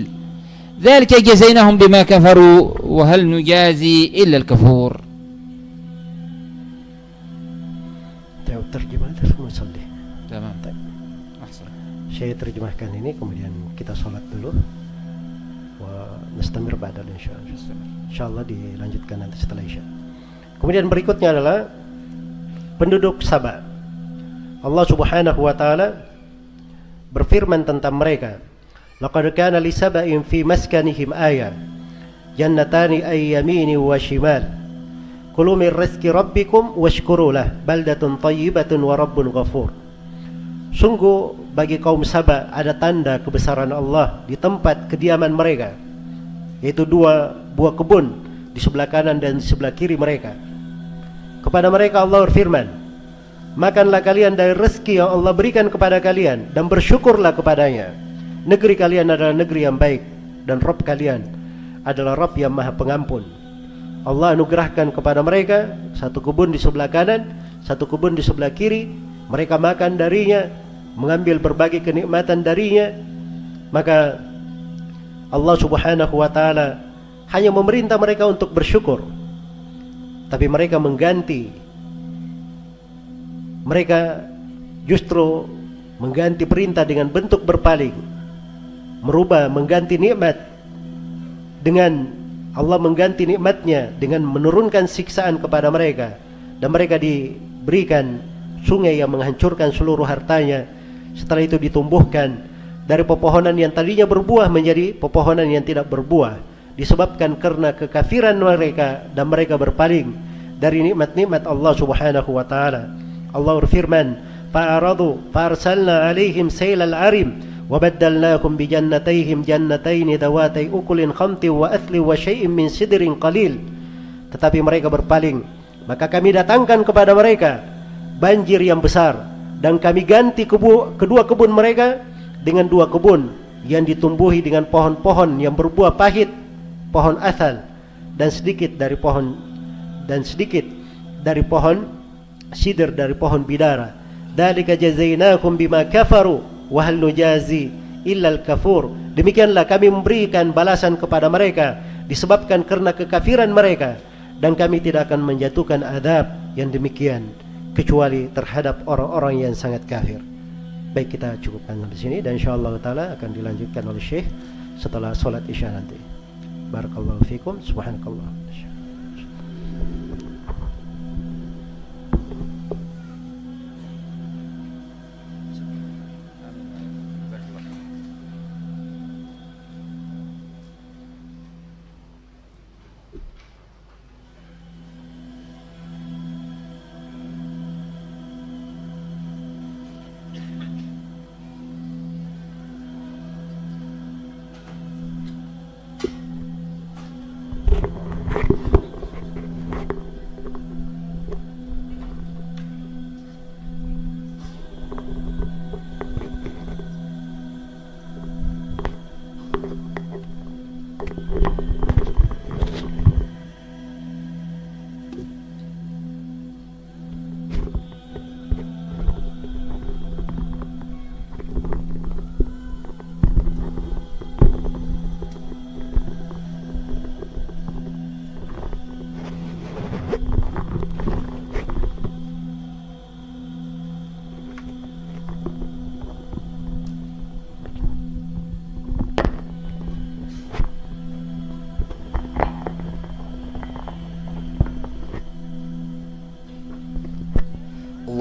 ذلك جزيناهم بما كفروا وهل نجازي إلا الكفور. terjemah semua salih. Tamam. Saya terjemahkan ini, kemudian kita sholat dulu. Wa nastamir ba'dal insyaallah dilanjutkan nanti setelah Isya. Kemudian berikutnya adalah penduduk Saba. Allah Subhanahu wa taala berfirman tentang mereka, laqad kana li saba'in fi maskanihim ayah jannatani ay yamini wa shimal kulu min rizqi rabbikum washkuru lah baldatun thayyibatun wa rabbun ghafur. Sungguh bagi kaum Saba ada tanda kebesaran Allah di tempat kediaman mereka, yaitu dua buah kebun di sebelah kanan dan di sebelah kiri mereka. Kepada mereka Allah berfirman, makanlah kalian dari rezeki yang Allah berikan kepada kalian dan bersyukurlah kepadanya. Negeri kalian adalah negeri yang baik dan Rabb kalian adalah Rabb yang Maha Pengampun. Allah anugerahkan kepada mereka satu kebun di sebelah kanan, satu kebun di sebelah kiri. Mereka makan darinya, mengambil berbagai kenikmatan darinya. Maka Allah Subhanahu wa taala hanya memerintah mereka untuk bersyukur, tapi mereka mengganti. Mereka justru mengganti perintah dengan bentuk berpaling, mengganti nikmat dengan Allah mengganti nikmatnya dengan menurunkan siksaan kepada mereka, dan mereka diberikan sungai yang menghancurkan seluruh hartanya. Setelah itu ditumbuhkan dari pepohonan yang tadinya berbuah menjadi pepohonan yang tidak berbuah, disebabkan karena kekafiran mereka dan mereka berpaling dari nikmat-nikmat Allah Subhanahu wa taala. Allah berfirman, fa'aradu fa'arsalna 'alaihim sailal 'arim wa baddalnahum bi jannatayhim jannatayn dawatay ukulin khamti wa athli wa syai'in min sidrin qalil. Tetapi mereka berpaling, maka kami datangkan kepada mereka banjir yang besar, dan kami ganti kedua kebun mereka dengan dua kebun yang ditumbuhi dengan pohon-pohon yang berbuah pahit, pohon asal, dan sedikit dari pohon sidr, dari pohon bidara. Dzalika jazainahum bima kafaru wa hal nujazi illa al-kafur. Demikianlah kami memberikan balasan kepada mereka disebabkan karena kekafiran mereka, dan kami tidak akan menjatuhkan azab yang demikian kecuali terhadap orang-orang yang sangat kafir. Baik, kita cukupkan di sini dan insyaallah taala akan dilanjutkan oleh Syekh setelah salat Isya nanti. Barakallahu fikum. Subhanakallah.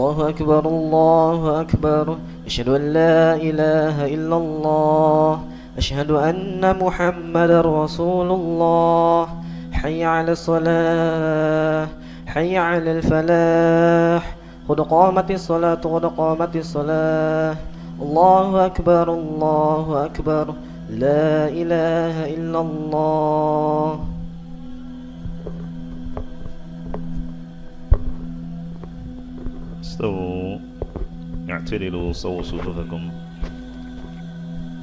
الله أكبر الله أكبر أشهد أن لا إله إلا الله أشهد أن محمدا رسول الله حي على الصلاة حي على الفلاح قد قامت الصلاة قد قامت الصلاة الله أكبر الله أكبر لا إله إلا الله. استووا اعتدلوا صووا صفوفكم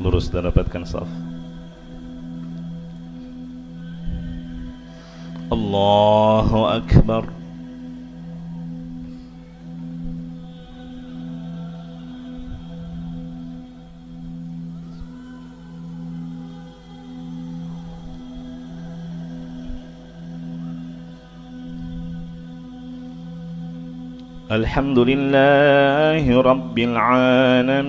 lurus dan rapatkan saf. Allahu Akbar. Alhamdulillahi Rabbil Alamin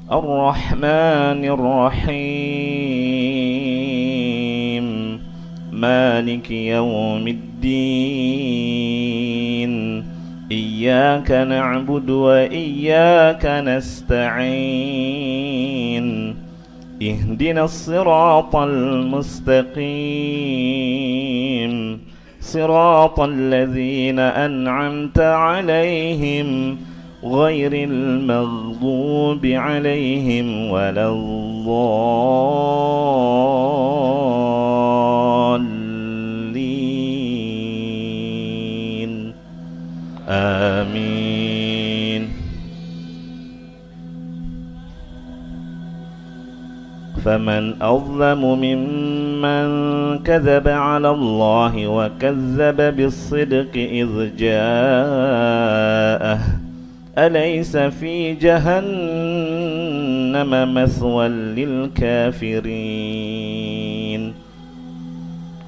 Ar-Rahmanir Rahim Maliki Yawmiddin Iyyaka na'budu wa iyyaka nasta'in Ihdinas siratal mustaqim صراط الذين أنعمت عليهم غير المغضوب عليهم ولا الضالين آمين. فمن أظلم ممن كذب على الله وكذب بالصدق إذ جاءه أليس في جهنم مثوى للكافرين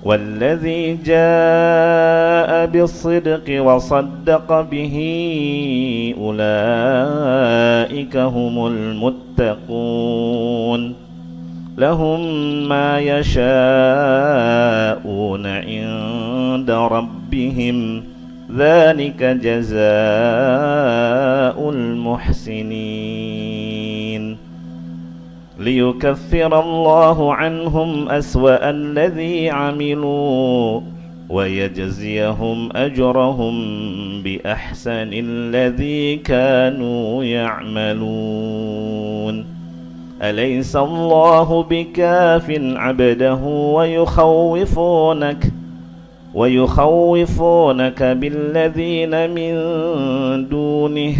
والذي جاء بالصدق وصدق به أولئك هم المتقون لهم ما يشاءون عند ربهم ذلك جزاء المحسنين ليكفر الله عنهم أسوأ الذي عملوا ويجزيهم أجرهم بأحسن الذي كانوا يعملون أليس الله بكاف عبده ويخوفونك بالذين من دونه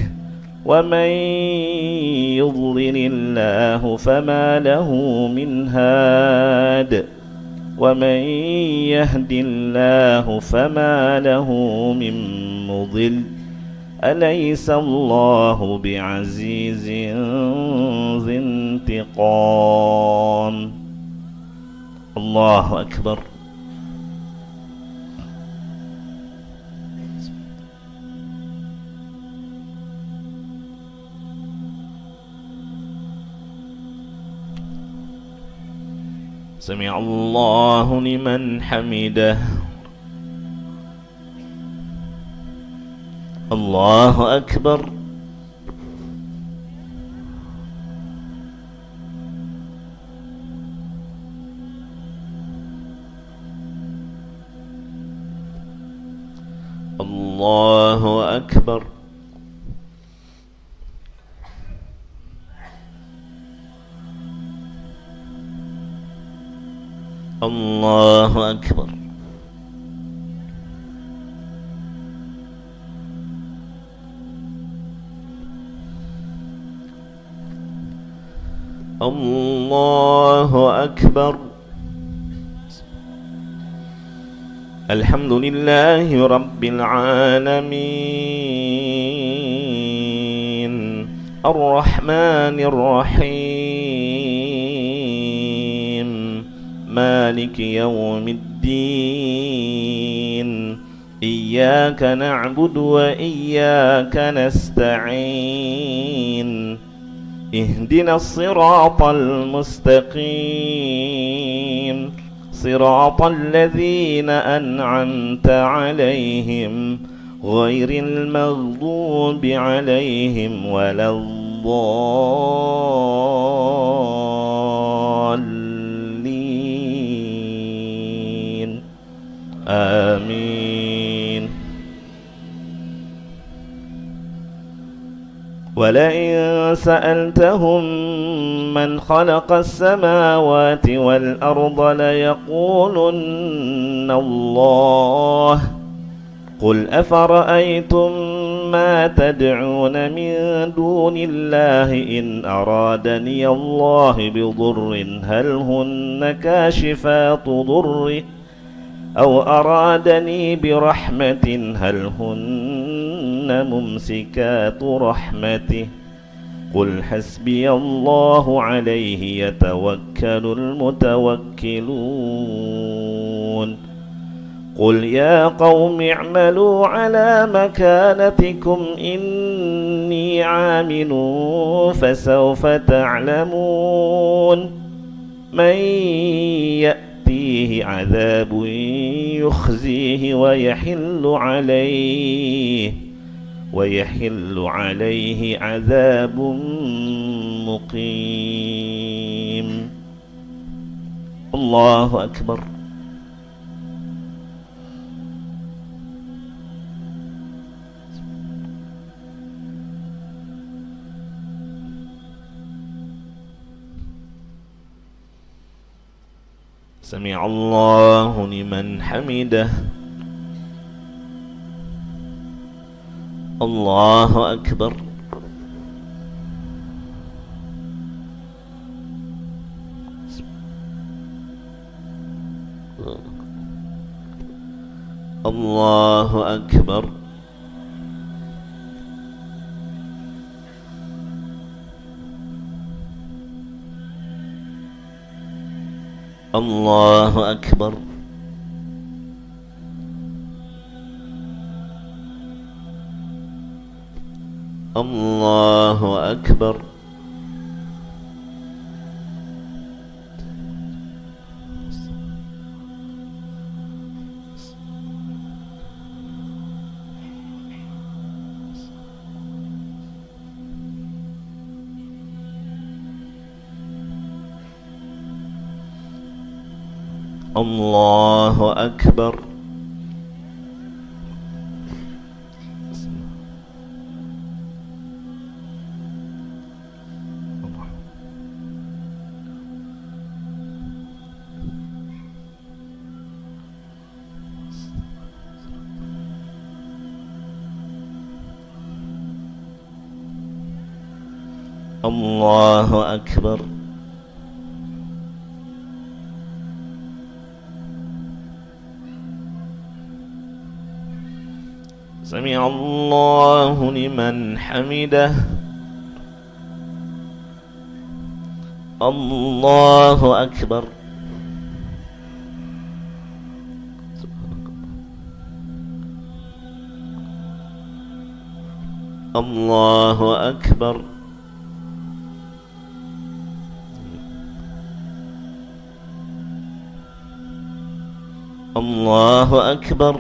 ومن يضلل الله فما له من هاد ومن يهد الله فما له من مضل أليس الله بعزيز ذي انتقام. الله أكبر. سمع الله لمن حمده. الله أكبر. الله أكبر. الله أكبر. الله أكبر. الحمد لله رب العالمين الرحمن الرحيم مالك يوم الدين إياك نعبد وإياك نستعين اهدنا الصراط المستقيم صراط الذين أنعمت عليهم غير المغضوب عليهم ولا الضالين آمين. ولئن سألتهم من خلق السماوات والأرض ليقولن الله قل أفرأيتم ما تدعون من دون الله إن أرادني الله بضر هل هن كاشفات ضره أو أرادني برحمة هل هن ممسكات رحمته قل حسبي الله عليه يتوكل المتوكلون. قل يا قوم اعملوا على مكانتكم إني عامل فسوف تعلمون من يأتيه عذاب يخزيه ويحل عليه عذاب مقيم. الله أكبر. سمع الله لمن حمده. الله أكبر. الله أكبر. الله أكبر. الله أكبر. الله أكبر. الله أكبر. سمع الله لمن حمده. الله أكبر. الله أكبر. الله أكبر.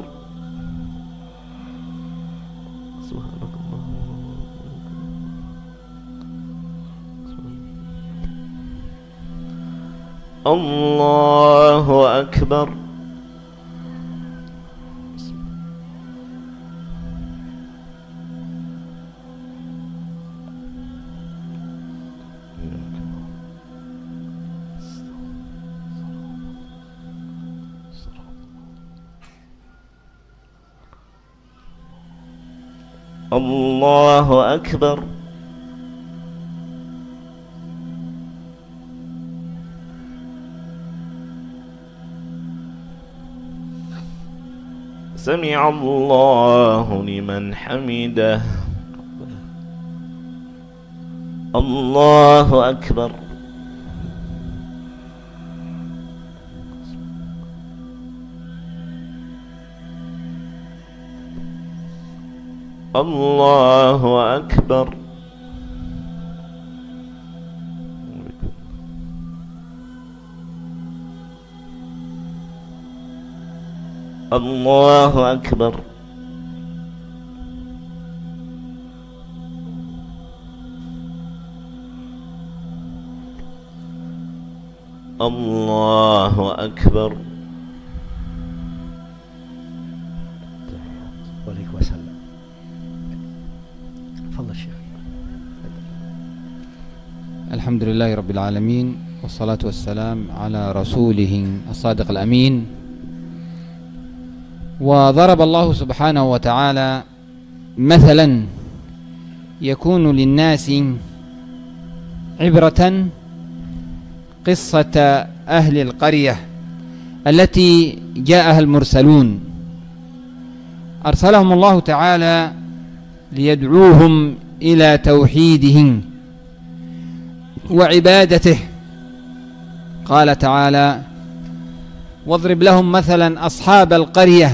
الله أكبر. الله أكبر. سمع الله لمن حمده. الله أكبر. الله أكبر. الله أكبر الله أكبر Waalaikumsalam. Fadhal Syekh. الحمد لله رب العالمين والصلاة والسلام على رسوله الصادق الأمين. وضرب الله سبحانه وتعالى مثلا يكون للناس عبرة قصة أهل القرية التي جاءها المرسلون، أرسلهم الله تعالى ليدعوهم إلى توحيده وعبادته. قال تعالى: واضرب لهم مثلا أصحاب القرية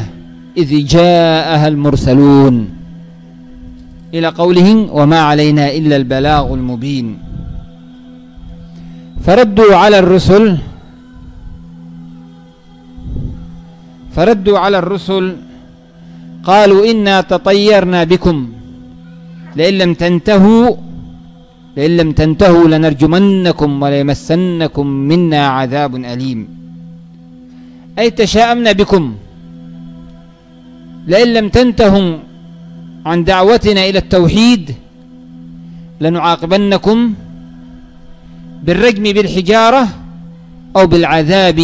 إذ جاءها المرسلون، إلى قوله: وما علينا إلا البلاغ المبين. فردوا على الرسل قالوا: إنا تطيرنا بكم لئن لم تنتهوا لنرجمنكم وليمسنكم منا عذاب أليم. أي تشاءمنا بكم، لئن لم تنتهوا عن دعوتنا إلى التوحيد لنعاقبنكم بالرجم بالحجارة أو بالعذاب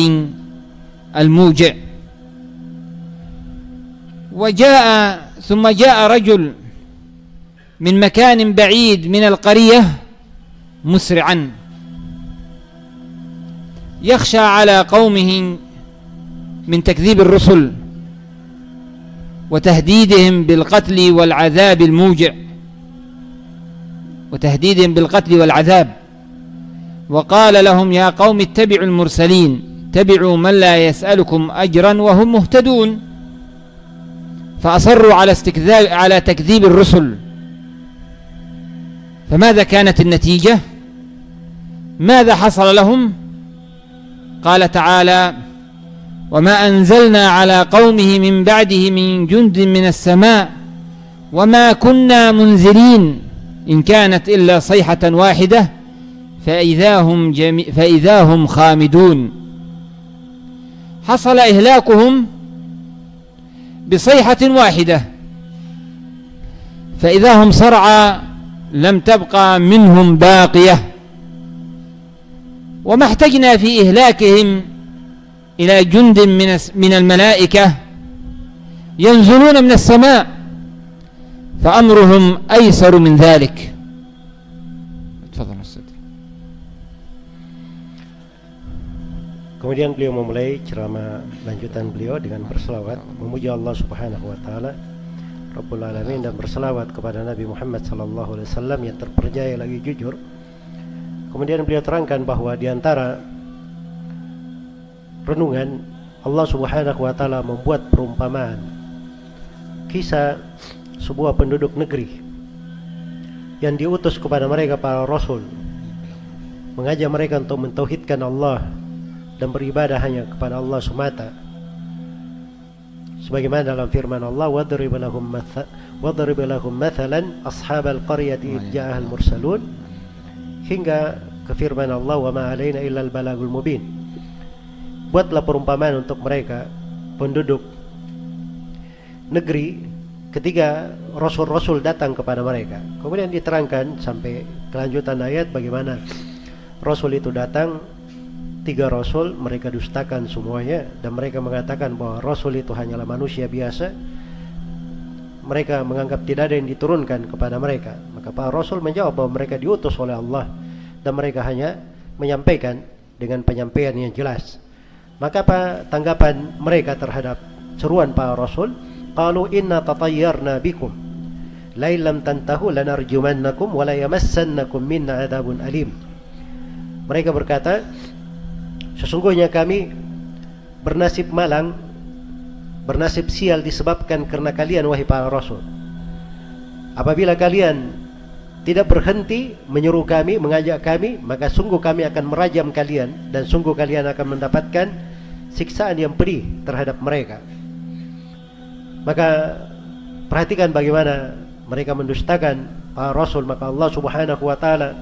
الموجع. ثم جاء رجل من مكان بعيد من القرية مسرعا يخشى على قومه من تكذيب الرسل وتهديدهم بالقتل والعذاب الموجع، وقال لهم: يا قوم اتبعوا المرسلين، اتبعوا من لا يسألكم أجرا وهم مهتدون. فأصروا على تكذيب الرسل. فماذا كانت النتيجة؟ ماذا حصل لهم؟ قال تعالى: وما أنزلنا على قومه من بعده من جند من السماء وما كنا منزلين إن كانت إلا صيحة واحدة فإذا هم خامدون. حصل إهلاكهم بصيحة واحدة، فإذا هم صرعى لم تبقى منهم باقية. وما احتجنا في إهلاكهم إلى جند من الملائكة ينزلون من السماء، فأمرهم أيسر من ذلك. تفضل أستاذ. Kemudian beliau memulai ceramah lanjutan beliau dengan berselawat memuji Allah Subhanahu wa taala Rabbul Alamin dan berselawat kepada Nabi Muhammad sallallahu alaihi wasallam yang terpercaya lagi jujur. Kemudian beliau terangkan bahwa di antara renungan Allah Subhanahu wa taala membuat perumpamaan kisah sebuah penduduk negeri yang diutus kepada mereka para rasul, mengajak mereka untuk mentauhidkan Allah dan beribadah hanya kepada Allah semata. Sebagaimana dalam firman Allah, wadrib lahum mathalan ashabal qaryati idh ja'ahal mursalun, hingga ke firman Allah, wa ma alaina illal balagul mubin. Buatlah perumpamaan untuk mereka penduduk negeri ketika rasul-rasul datang kepada mereka. Kemudian diterangkan sampai kelanjutan ayat bagaimana rasul itu datang, 3 rasul, mereka dustakan semuanya dan mereka mengatakan bahwa rasul itu hanyalah manusia biasa. Mereka menganggap tidak ada yang diturunkan kepada mereka. Maka para rasul menjawab bahwa mereka diutus oleh Allah dan mereka hanya menyampaikan dengan penyampaian yang jelas. Maka apa tanggapan mereka terhadap seruan para rasul? Qalu inna tatayyarna bikum la illam tantahu lanarjumannakum wa la yamassannakum minna adzabun alim. Mereka berkata, sesungguhnya kami bernasib malang, bernasib sial disebabkan karena kalian wahai para rasul. Apabila kalian tidak berhenti menyeru kami, mengajak kami, maka sungguh kami akan merajam kalian dan sungguh kalian akan mendapatkan siksaan yang pedih terhadap mereka. Maka perhatikan bagaimana mereka mendustakan para rasul, maka Allah Subhanahu wa taala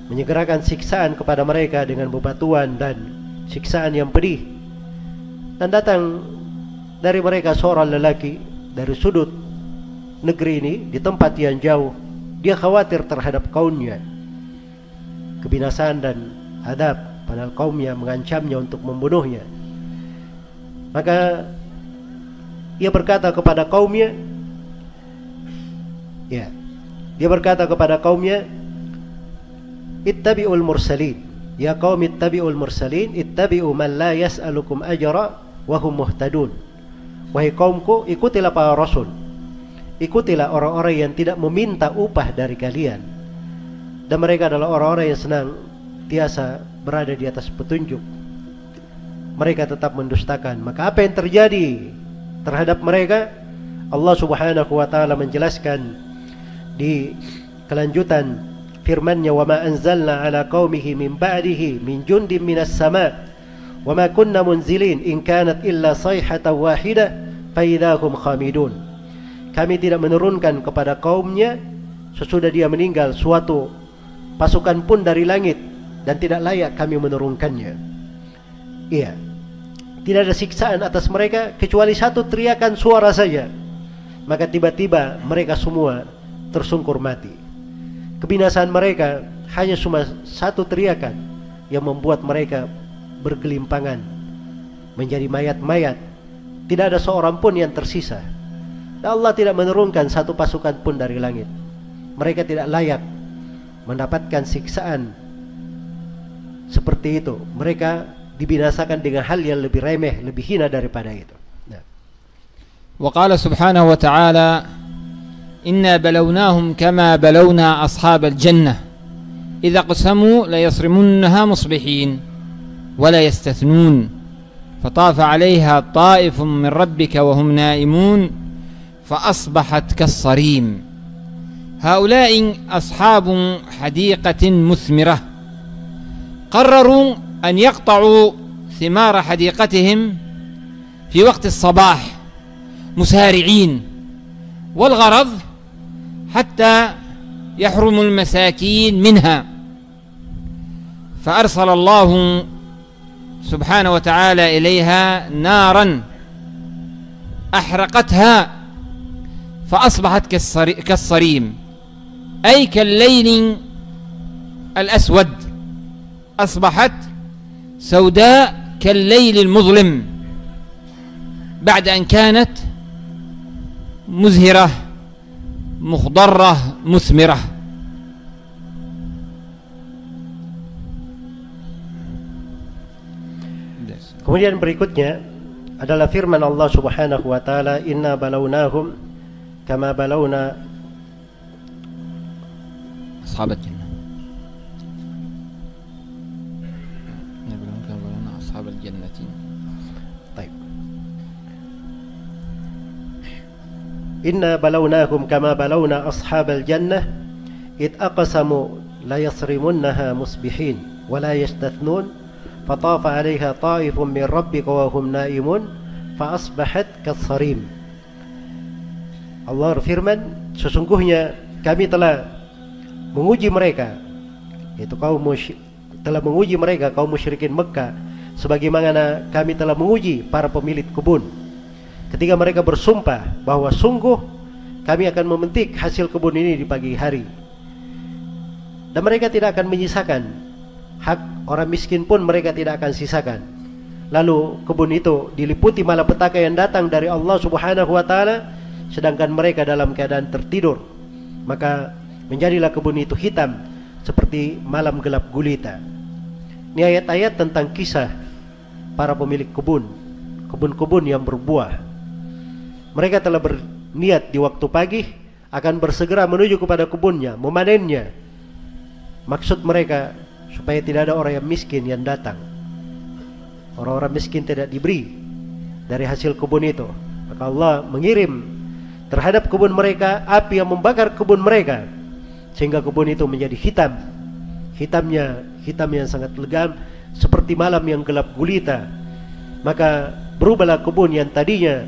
menyegerakan siksaan kepada mereka dengan bebatuan dan siksaan yang pedih. Dan datang dari mereka seorang lelaki dari sudut negeri ini di tempat yang jauh. Dia khawatir terhadap kaumnya, kebinasaan dan adab, padahal kaumnya mengancamnya untuk membunuhnya. Maka ia berkata kepada kaumnya, ittabi'ul mursalin, ya qaum ittabi'ul mursalin, ittabi'u man la yas'alukum ajra wa hum muhtadun. Wahai kaumku, ikutilah para rasul, ikutilah orang-orang yang tidak meminta upah dari kalian, dan mereka adalah orang-orang yang senang tiasa berada di atas petunjuk. Mereka tetap mendustakan. Maka apa yang terjadi terhadap mereka? Allah Subhanahu wa taala menjelaskan di kelanjutan firman-Nya, wa ma anzalna ala qaumihi min ba'dihi min jundin minas sama' wa ma kunna munzilin in kanat illa sayhatan wahidah fa idahum khamidun. Kami tidak menurunkan kepada kaumnya sesudah dia meninggal suatu pasukan pun dari langit, dan tidak layak kami menurunkannya. Iya, tidak ada siksaan atas mereka kecuali satu teriakan suara saja, maka tiba-tiba mereka semua tersungkur mati. Kebinasaan mereka hanya cuma satu teriakan yang membuat mereka bergelimpangan menjadi mayat-mayat. Tidak ada seorang pun yang tersisa. Dan Allah tidak menurunkan satu pasukan pun dari langit. Mereka tidak layak mendapatkan siksaan seperti itu. Mereka dibinasakan dengan hal yang lebih remeh, lebih hina daripada itu. Wa qala subhanahu wa ta'ala, inna balawnahum kama balawna ashabal jannah idza qasamu la yasrimunha musbihin wa la yastathnun fatafa 'alayha ta'ifun min rabbika wa hum na'imun fa asbahat kas-sarim. Haula'i ashabu hadiqatin muthmirah qarraru an yaqta'u thimara hadiqatihim fi waqti as-sabah musari'in wal gharad حتى يحرم المساكين منها فأرسل الله سبحانه وتعالى إليها نارا أحرقتها فأصبحت كالصريم أي كالليل الأسود، أصبحت سوداء كالليل المظلم بعد أن كانت مزهرة مخضرة مثمرة. Kemudian berikutnya adalah firman Allah Subhanahu wa taala, inna balawnahum kama balawna ashab al-jannah. Kama balawna ashab al-jannati. Baik. Inna balawnahum kama balawna ashabal jannah id aqsamu la yasrimunnaha musbihin wa la yastathnun fatafa 'alayha ta'ifun min rabbika wa hum na'imun fa asbahat kas-sarim. Allah berfirman, sesungguhnya kami telah menguji mereka, yaitu telah menguji mereka kaum musyrikin Mekah, sebagaimana kami telah menguji para pemilik kebun ketika mereka bersumpah bahwa sungguh kami akan memetik hasil kebun ini di pagi hari, dan mereka tidak akan menyisakan hak orang miskin pun mereka tidak akan sisakan. Lalu kebun itu diliputi malapetaka yang datang dari Allah Subhanahu wa taala, sedangkan mereka dalam keadaan tertidur. Maka menjadilah kebun itu hitam seperti malam gelap gulita. Ini ayat-ayat tentang kisah para pemilik kebun-kebun yang berbuah. Mereka telah berniat di waktu pagi akan bersegera menuju kepada kebunnya, memanennya. Maksud mereka supaya tidak ada orang yang miskin yang datang. Orang-orang miskin tidak diberi dari hasil kebun itu. Maka Allah mengirim terhadap kebun mereka api yang membakar kebun mereka, sehingga kebun itu menjadi hitam. Hitam yang sangat legam seperti malam yang gelap gulita. Maka berubahlah kebun yang tadinya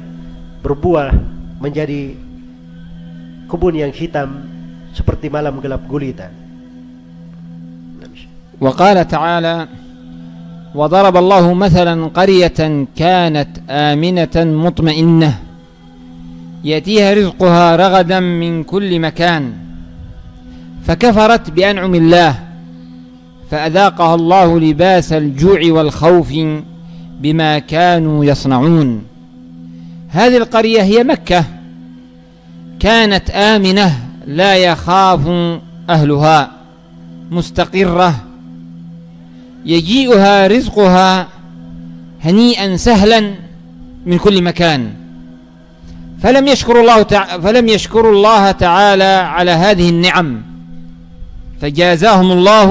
berbuah menjadi kebun yang hitam seperti malam gelap gulita. وقال تعالى وضرب الله مثلا قرية كانت آمنة مطمئنة يأتيها رزقها رغدا من كل مكان فكفرت بأنعم الله فأذاقها الله لباس الجوع والخوف بما كانوا يصنعون. هذه القرية هي مكة، كانت آمنة لا يخاف أهلها، مستقرة، يجيئها رزقها هنيئا سهلا من كل مكان، فلم يشكروا الله تعالى على هذه النعم فجازاهم الله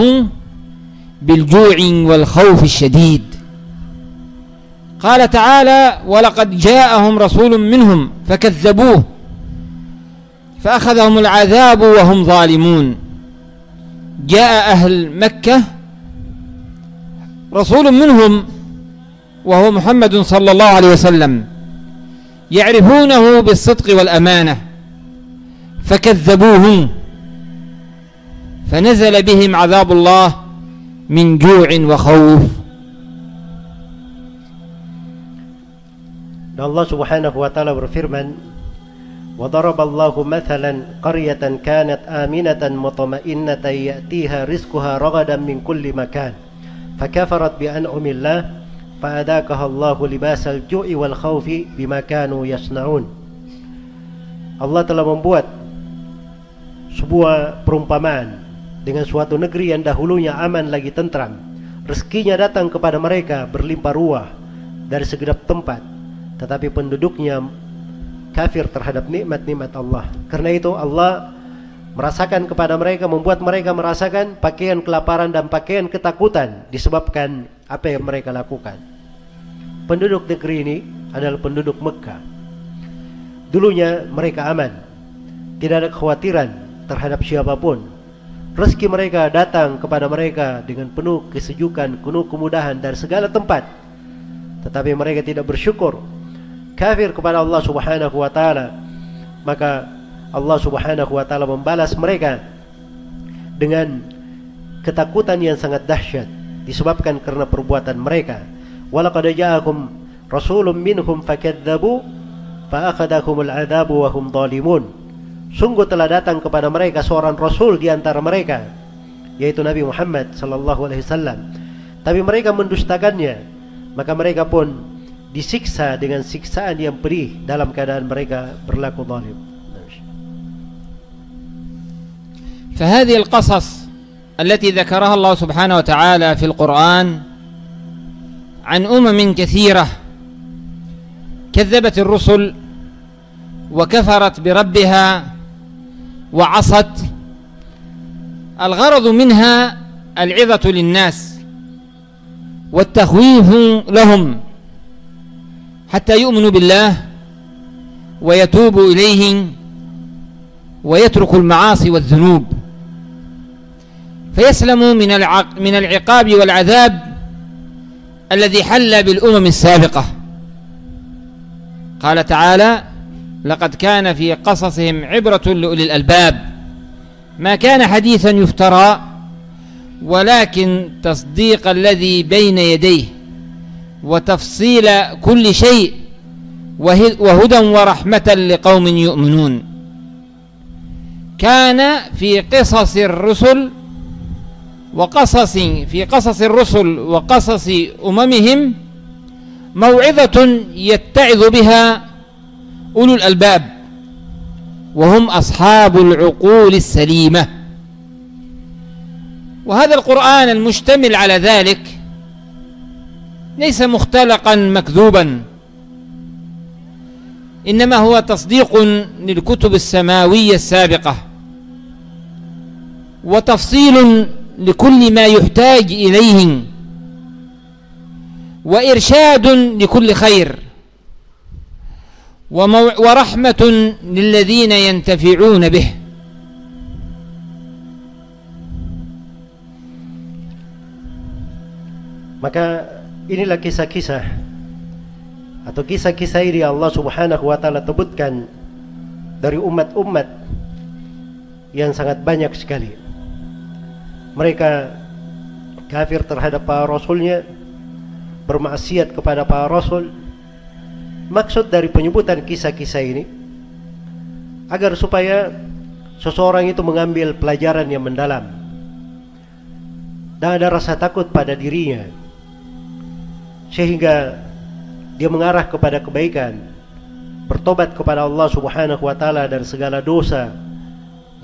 بالجوع والخوف الشديد. قال تعالى ولقد جاءهم رسول منهم فكذبوه فأخذهم العذاب وهم ظالمون. جاء أهل مكة رسول منهم وهو محمد صلى الله عليه وسلم يعرفونه بالصدق والأمانة فكذبوه فنزل بهم عذاب الله من جوع وخوف. Allah Subhanahu wa taala berfirman, "Wa daraballahu mathalan qaryatan kanat aminatan mutma'innatan ya'tiha rizquha ragadan min kulli makan, fakafarat bi an'amillah fa'adaqaha Allahu libasal ju'i wal khaufi bima kanu yasna'un." Allah telah membuat sebuah perumpamaan dengan suatu negeri yang dahulunya aman lagi tentram. Rezekinya datang kepada mereka berlimpah ruah dari segedap tempat, tetapi penduduknya kafir terhadap nikmat-nikmat Allah. Karena itu Allah merasakan kepada mereka, membuat mereka merasakan pakaian kelaparan dan pakaian ketakutan disebabkan apa yang mereka lakukan. Penduduk negeri ini adalah penduduk Mekah. Dulunya mereka aman, tidak ada kekhawatiran terhadap siapapun. Rezeki mereka datang kepada mereka dengan penuh kesejukan, penuh kemudahan dari segala tempat. Tetapi mereka tidak bersyukur, kafir kepada Allah Subhanahu wa taala. Maka Allah Subhanahu wa taala membalas mereka dengan ketakutan yang sangat dahsyat disebabkan karena perbuatan mereka. Walaqad ja'akum rasulun minhum fakadzabu fa akhadhahumul 'adzabu wa hum dhalimun. Sungguh telah datang kepada mereka seorang rasul di antara mereka, yaitu Nabi Muhammad sallallahu alaihi wasallam, tapi mereka mendustakannya, maka mereka pun disiksa dengan siksaan yang pedih dalam keadaan mereka berlaku zalim. فهذه القصص التي ذكرها الله سبحانه وتعالى في القرآن عن كثيرة كذبت الرسل وكفرت بربها وعصت، الغرض منها العظة للناس والتخويف لهم حتى يؤمنوا بالله ويتوبوا إليه ويتركوا المعاصي والذنوب فيسلموا من العقاب والعذاب الذي حل بالأمم السابقة. قال تعالى لقد كان في قصصهم عبرة لأولي الألباب ما كان حديثا يفترى ولكن تصديق الذي بين يديه وتفصيل كل شيء وهدى ورحمة لقوم يؤمنون. كان في قصص الرسل قصص الرسل وقصص أممهم موعظة يتعظ بها أولو الألباب وهم أصحاب العقول السليمة. وهذا القرآن المشتمل على ذلك ليس مختلقا مكذوبا، إنما هو تصديق للكتب السماوية السابقة وتفصيل لكل ما يحتاج إليه وإرشاد لكل خير ورحمة للذين ينتفعون به. Maka inilah kisah-kisah atau kisah-kisah ini Allah Subhanahu wa taala sebutkan dari umat-umat yang sangat banyak sekali. Mereka kafir terhadap para rasulnya, bermaksiat kepada para rasul. Maksud dari penyebutan kisah-kisah ini agar supaya seseorang itu mengambil pelajaran yang mendalam dan ada rasa takut pada dirinya, sehingga dia mengarah kepada kebaikan, bertobat kepada Allah Subhanahu wa taala dari segala dosa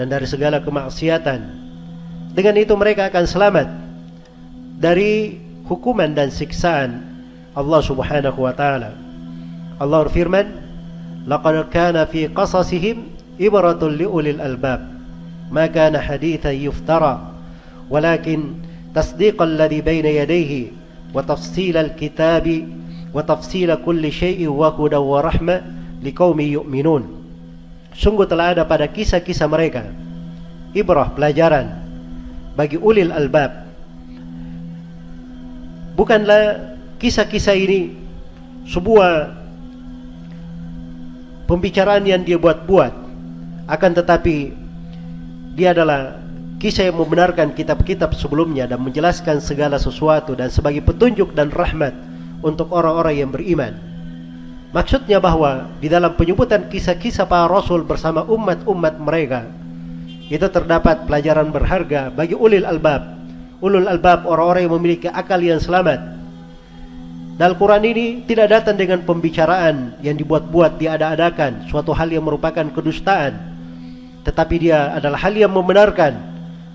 dan dari segala kemaksiatan. Dengan itu mereka akan selamat dari hukuman dan siksaan Allah Subhanahu wa taala. Allah berfirman, "Laqad kana fi qasasihim ibratun liulil albab, ma kana hadithan yuftara, walakin tasdiqal ladzi baina yadayhi wa tafsilal kitabi wa tafsila kulli syai'in wa hudan wa rahmah liqaumin yu'minun." Sungguh telah ada pada kisah-kisah mereka ibrah, pelajaran bagi ulil albab. Bukanlah kisah-kisah ini sebuah pembicaraan yang dia buat-buat, akan tetapi dia adalah kisah yang membenarkan kitab-kitab sebelumnya dan menjelaskan segala sesuatu dan sebagai petunjuk dan rahmat untuk orang-orang yang beriman. Maksudnya bahwa di dalam penyebutan kisah-kisah para rasul bersama umat-umat mereka itu terdapat pelajaran berharga bagi ulil albab. Ulul albab, orang-orang yang memiliki akal yang selamat. Dan Al-Quran ini tidak datang dengan pembicaraan yang dibuat-buat, diada-adakan, suatu hal yang merupakan kedustaan, tetapi dia adalah hal yang membenarkan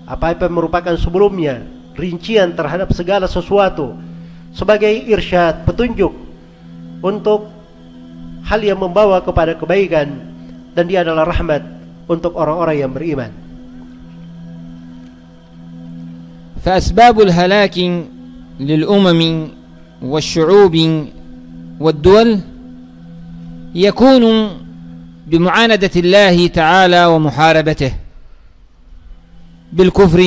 apa-apa yang merupakan sebelumnya, rincian terhadap segala sesuatu sebagai irsyad, petunjuk untuk hal yang membawa kepada kebaikan, dan dia adalah rahmat untuk orang-orang yang beriman. فأسباب الهلاك للأمم والشعوب والدول يكون بمعاندة الله تعالى ومحاربته بالكفر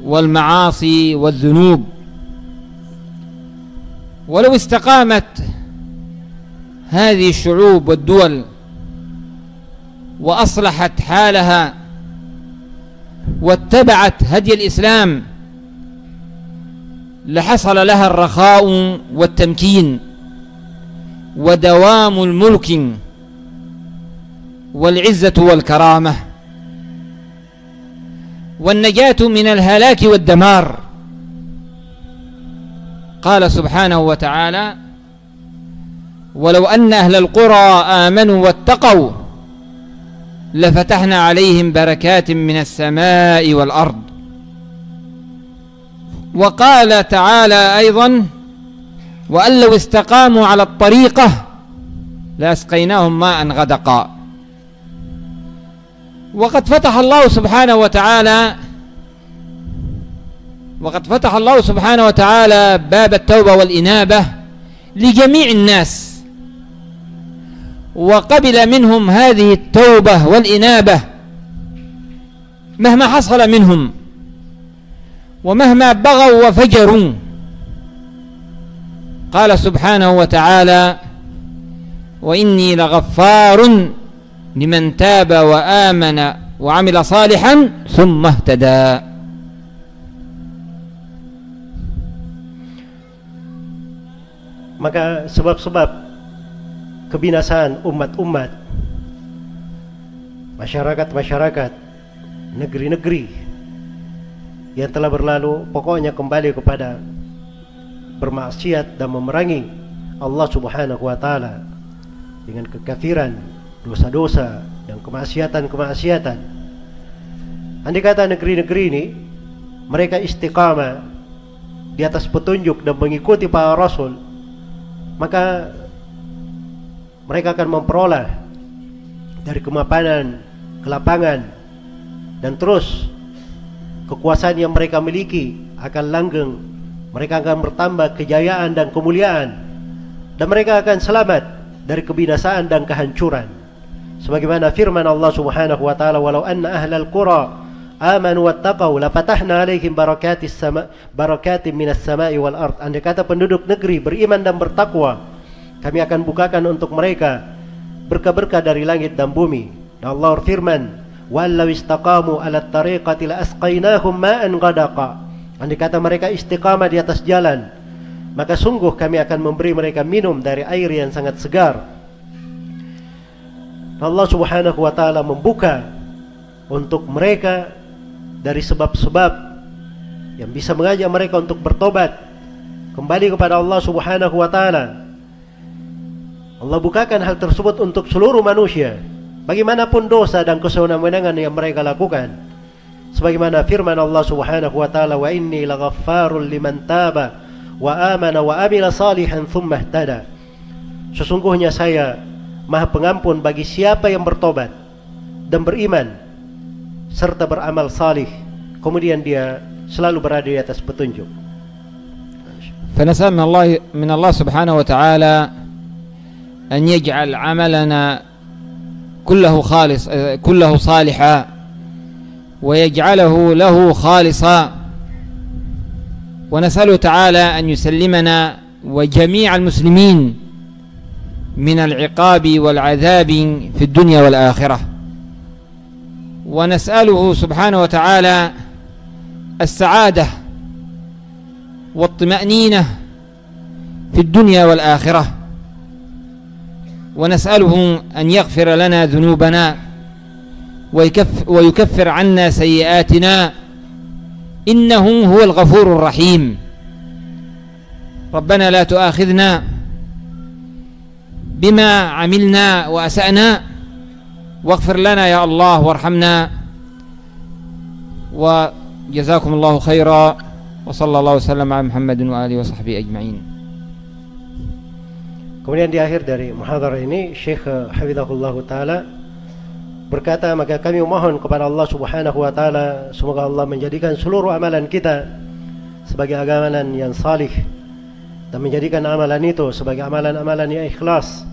والمعاصي والذنوب. ولو استقامت هذه الشعوب والدول وأصلحت حالها واتبعت هدي الإسلام لحصل لها الرخاء والتمكين ودوام الملك والعزة والكرامة والنجاة من الهلاك والدمار. قال سبحانه وتعالى: ولو أن أهل القرى آمنوا واتقوا لفتحنا عليهم بركات من السماء والأرض. وقال تعالى أيضا: وأن لو استقاموا على الطريقة لأسقيناهم ماء غدقا. وقد فتح الله سبحانه وتعالى باب التوبة والإنابة لجميع الناس، وقبل منهم هذه التوبة والإنابة مهما حصل منهم ومهما بغوا وفجروا. قال سبحانه وتعالى: وإني لغفار لمن تاب وآمن وعمل صالحا ثم اهتدى. Maka sebab-sebab kebinasaan umat-umat, masyarakat-masyarakat, negeri-negeri yang telah berlalu, pokoknya kembali kepada bermaksiat dan memerangi Allah Subhanahu wa taala dengan kekafiran, dosa-dosa dan kemaksiatan-kemaksiatan. Andai kata negeri-negeri ini mereka istiqamah di atas petunjuk dan mengikuti para rasul, maka mereka akan memperoleh dari kemapanan, kelapangan, dan terus kekuasaan yang mereka miliki akan langgeng. Mereka akan bertambah kejayaan dan kemuliaan, dan mereka akan selamat dari kebinasaan dan kehancuran. Sebagaimana firman Allah Subhanahu wa taala: "Walau anna ahlal qura amanu wattaqau lafatahna alaihim barakatin minas sama'i wal ard." Andai kata penduduk negeri beriman dan bertakwa, kami akan bukakan untuk mereka berkah-berkah dari langit dan bumi. Dan Allah berfirman, "Wallaw istaqamu 'ala at-tariqati la asqainahum ma'an ghadaqa." Andai kata mereka istiqamah di atas jalan, maka sungguh kami akan memberi mereka minum dari air yang sangat segar. Allah Subhanahu wa taala membuka untuk mereka dari sebab-sebab yang bisa mengajak mereka untuk bertobat kembali kepada Allah Subhanahu wa taala. Allah bukakan hal tersebut untuk seluruh manusia, bagaimanapun dosa dan kesewenang-wenangan yang mereka lakukan. Sebagaimana firman Allah Subhanahu wa taala, "Wa inni laghaffarul liman taba wa amana wa amila salihan tsumma ihtada." Sesungguhnya saya Maha Pengampun bagi siapa yang bertobat dan beriman serta beramal salih, kemudian dia selalu berada di atas petunjuk. فنسأل من الله سبحانه وتعالى أن يجعل عملنا كله صالحا ويجعله له خالصا، ونسأله تعالى أن يسلمنا وجميع المسلمين من العقاب والعذاب في الدنيا والآخرة، ونسأله سبحانه وتعالى السعادة والطمأنينة في الدنيا والآخرة، ونسأله أن يغفر لنا ذنوبنا ويكفر عنا سيئاتنا، إنه هو الغفور الرحيم. ربنا لا تؤاخذنا بما عملنا وأسأنا، واغفر لنا يا الله وارحمنا، وجزاكم الله خيرا، وصلى الله وسلم على محمد وآله وصحبه أجمعين. Kemudian di akhir dari muhadharah ini, Syekh Hafizahullah Ta'ala berkata, maka kami mohon kepada Allah Subhanahu Wa Ta'ala, semoga Allah menjadikan seluruh amalan kita sebagai amalan yang salih, dan menjadikan amalan itu sebagai amalan-amalan yang ikhlas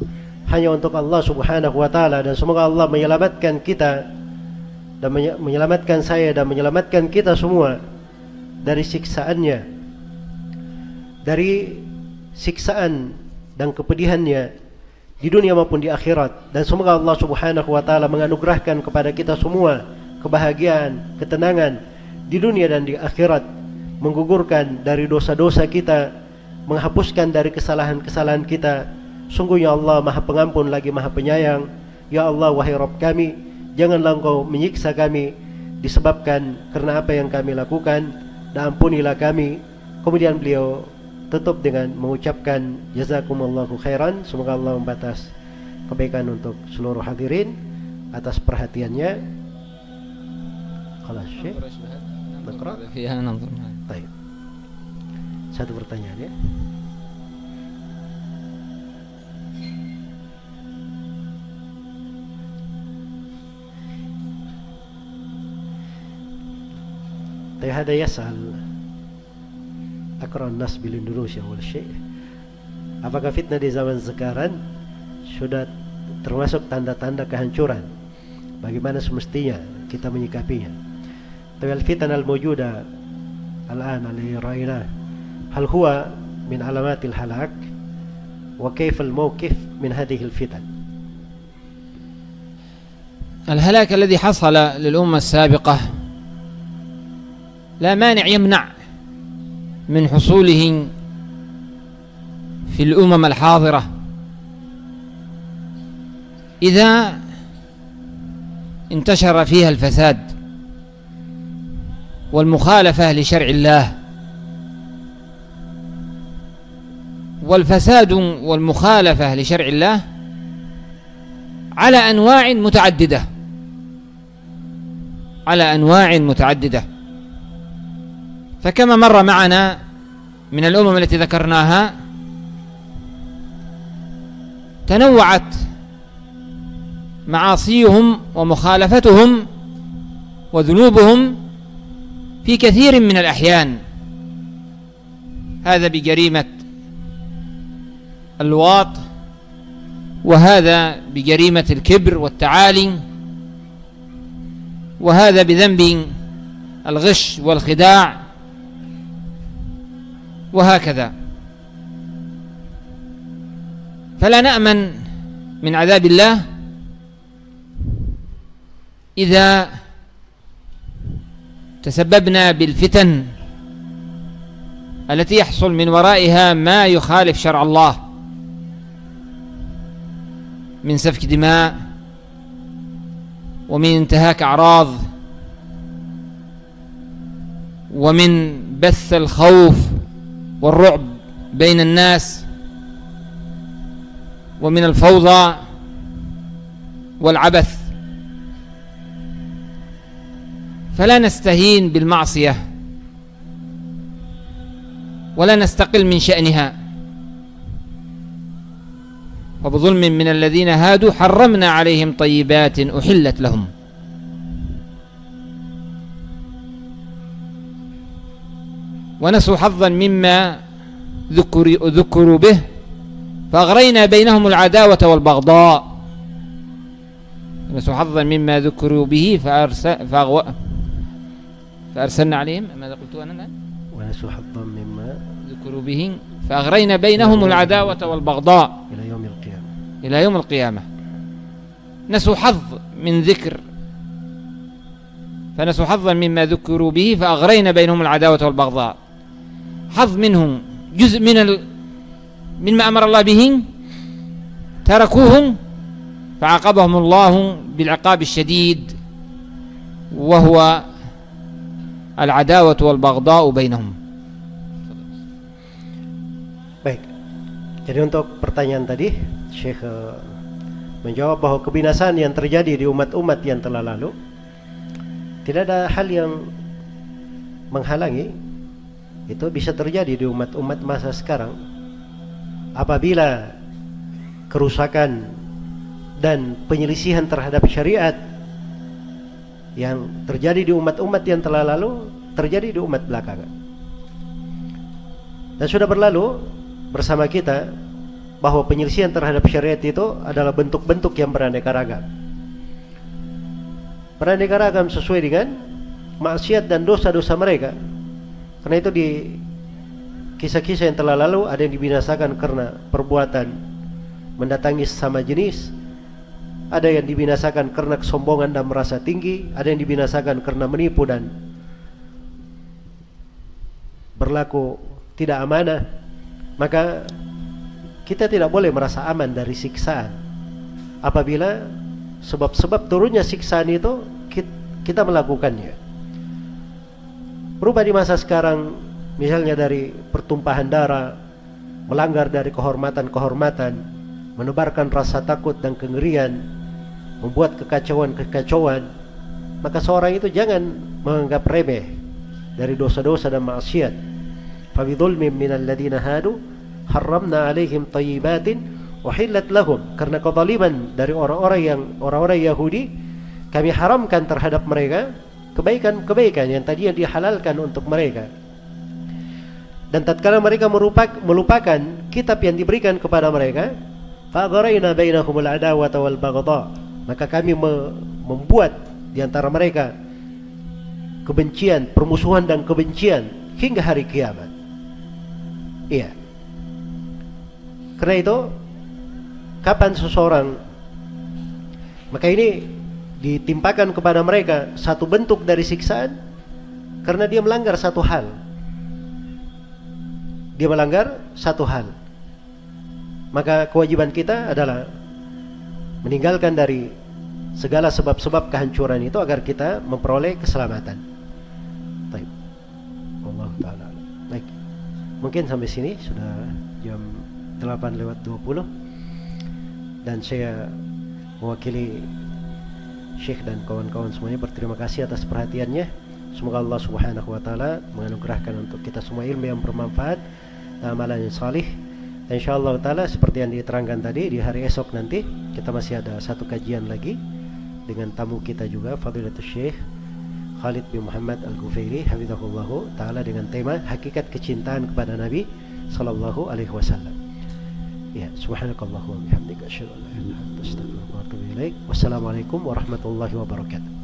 hanya untuk Allah Subhanahu Wa Ta'ala. Dan semoga Allah menyelamatkan kita dan menyelamatkan saya dan menyelamatkan kita semua dari siksaannya, dari siksaan dan kepedihannya di dunia maupun di akhirat. Dan semoga Allah Subhanahu wa taala menganugerahkan kepada kita semua kebahagiaan, ketenangan di dunia dan di akhirat, menggugurkan dari dosa-dosa kita, menghapuskan dari kesalahan-kesalahan kita. Sungguhnya Allah Maha Pengampun lagi Maha Penyayang. Ya Allah, wahai Rabb kami, janganlah Engkau menyiksa kami disebabkan karena apa yang kami lakukan, dan ampunilah kami. Kemudian beliau tutup dengan mengucapkan jazakumullahu khairan. Semoga Allah membatas kebaikan untuk seluruh hadirin atas perhatiannya. Khalas Syekh. Nakra? Ya, nanti. Baik. Satu pertanyaan ya. هذا يسأل أقرأ الناس بالإندونيسيا أول شيء, apakah fitnah di zaman sekarang sudah termasuk tanda-tanda kehancuran? Bagaimana semestinya kita menyikapinya? Tapi al-fitan al-mawjuda al-an alladhi ra'ayna, hal huwa min alamatil halak, wa kayfa al-mawqif min hadhihi al-fitan? الهلاك الذي حصل للأمة السابقة لا مانع يمنع من حصوله في الأمم الحاضرة إذا انتشر فيها الفساد والمخالفة لشرع الله. والفساد والمخالفة لشرع الله على أنواع متعددة، على أنواع متعددة. فكما مر معنا من الأمم التي ذكرناها تنوعت معاصيهم ومخالفتهم وذنوبهم في كثير من الأحيان، هذا بجريمة اللواط، وهذا بجريمة الكبر والتعالي، وهذا بذنب الغش والخداع، وهكذا. فلا نأمن من عذاب الله إذا تسببنا بالفتن التي يحصل من ورائها ما يخالف شرع الله من سفك دماء ومن انتهاك أعراض ومن بث الخوف والرعب بين الناس ومن الفوضى والعبث. فلا نستهين بالمعصية ولا نستقل من شأنها. وبظلم من الذين هادوا حرمنا عليهم طيبات أحلت لهم. ونسوا حظا مما ذكروا به فأغرينا بينهم العداوة والبغضاء. ونسوا حظا مما ذكروا به فأرسلنا عليهم ماذا قلت أنا الآن؟ ونسوا حظا مما ذكروا به فأغرينا بينهم العداوة والبغضاء إلى يوم القيامة. نسوا حظ من ذكر فنسوا حظا مما ذكروا به فأغرينا بينهم العداوة والبغضاء. حظ منهم جزء مما أمر الله به تركوه فعاقبهم الله بالعقاب الشديد وهو العداوة والبغضاء بينهم. Baik. Jadi untuk pertanyaan tadi, Syekh menjawab bahwa kebinasaan yang terjadi di umat-umat yang telah lalu tidak ada hal yang menghalangi itu bisa terjadi di umat-umat masa sekarang apabila kerusakan dan penyelisihan terhadap syariat yang terjadi di umat-umat yang telah lalu terjadi di umat belakangan. Dan sudah berlalu bersama kita bahwa penyelisihan terhadap syariat itu adalah bentuk-bentuk yang beraneka ragam. Beraneka ragam sesuai dengan maksiat dan dosa-dosa mereka. Karena itu di kisah-kisah yang telah lalu ada yang dibinasakan karena perbuatan mendatangi sesama jenis, ada yang dibinasakan karena kesombongan dan merasa tinggi, ada yang dibinasakan karena menipu dan berlaku tidak amanah. Maka kita tidak boleh merasa aman dari siksaan apabila sebab-sebab turunnya siksaan itu kita melakukannya. Berubah di masa sekarang, misalnya dari pertumpahan darah, melanggar dari kehormatan-kehormatan, menebarkan rasa takut dan kengerian, membuat kekacauan-kekacauan, maka seorang itu jangan menganggap remeh dari dosa-dosa dan maksiat. Fabidhulmin minal ladina hadu harramna alaihim tayyibatin uhillat lahum. Karena kezaliman dari orang-orang Yahudi, kami haramkan terhadap mereka kebaikan-kebaikan yang tadinya dihalalkan untuk mereka. Dan tatkala mereka melupakan kitab yang diberikan kepada mereka, fa'agharayna bainahumul adawata wal baghdha, maka kami membuat di antara mereka kebencian, permusuhan dan kebencian hingga hari kiamat. Iya. Karena itu kapan seseorang, maka ini ditimpakan kepada mereka satu bentuk dari siksaan karena dia melanggar satu hal. Dia melanggar satu hal. Maka kewajiban kita adalah meninggalkan dari segala sebab-sebab kehancuran itu agar kita memperoleh keselamatan. Baik. Allah Ta'ala. Baik. Mungkin sampai sini sudah jam 8:20 dan saya mewakili Syekh dan kawan-kawan semuanya berterima kasih atas perhatiannya. Semoga Allah Subhanahu wa taala menganugerahkan untuk kita semua ilmu yang bermanfaat dan amalan yang salih. Dan insyaallah taala seperti yang diterangkan tadi, di hari esok nanti kita masih ada satu kajian lagi dengan tamu kita juga, Fadilatul Syekh Khalid bin Muhammad Al-Ghufairi hafizahullahu taala, dengan tema hakikat kecintaan kepada Nabi sallallahu alaihi wasallam. Ya, subhanakallahumma wa bihamdika asyhadu an la ilaha illa anta astaghfiruka wa atubu ilaik. Wassalamualaikum warahmatullahi wabarakatuh.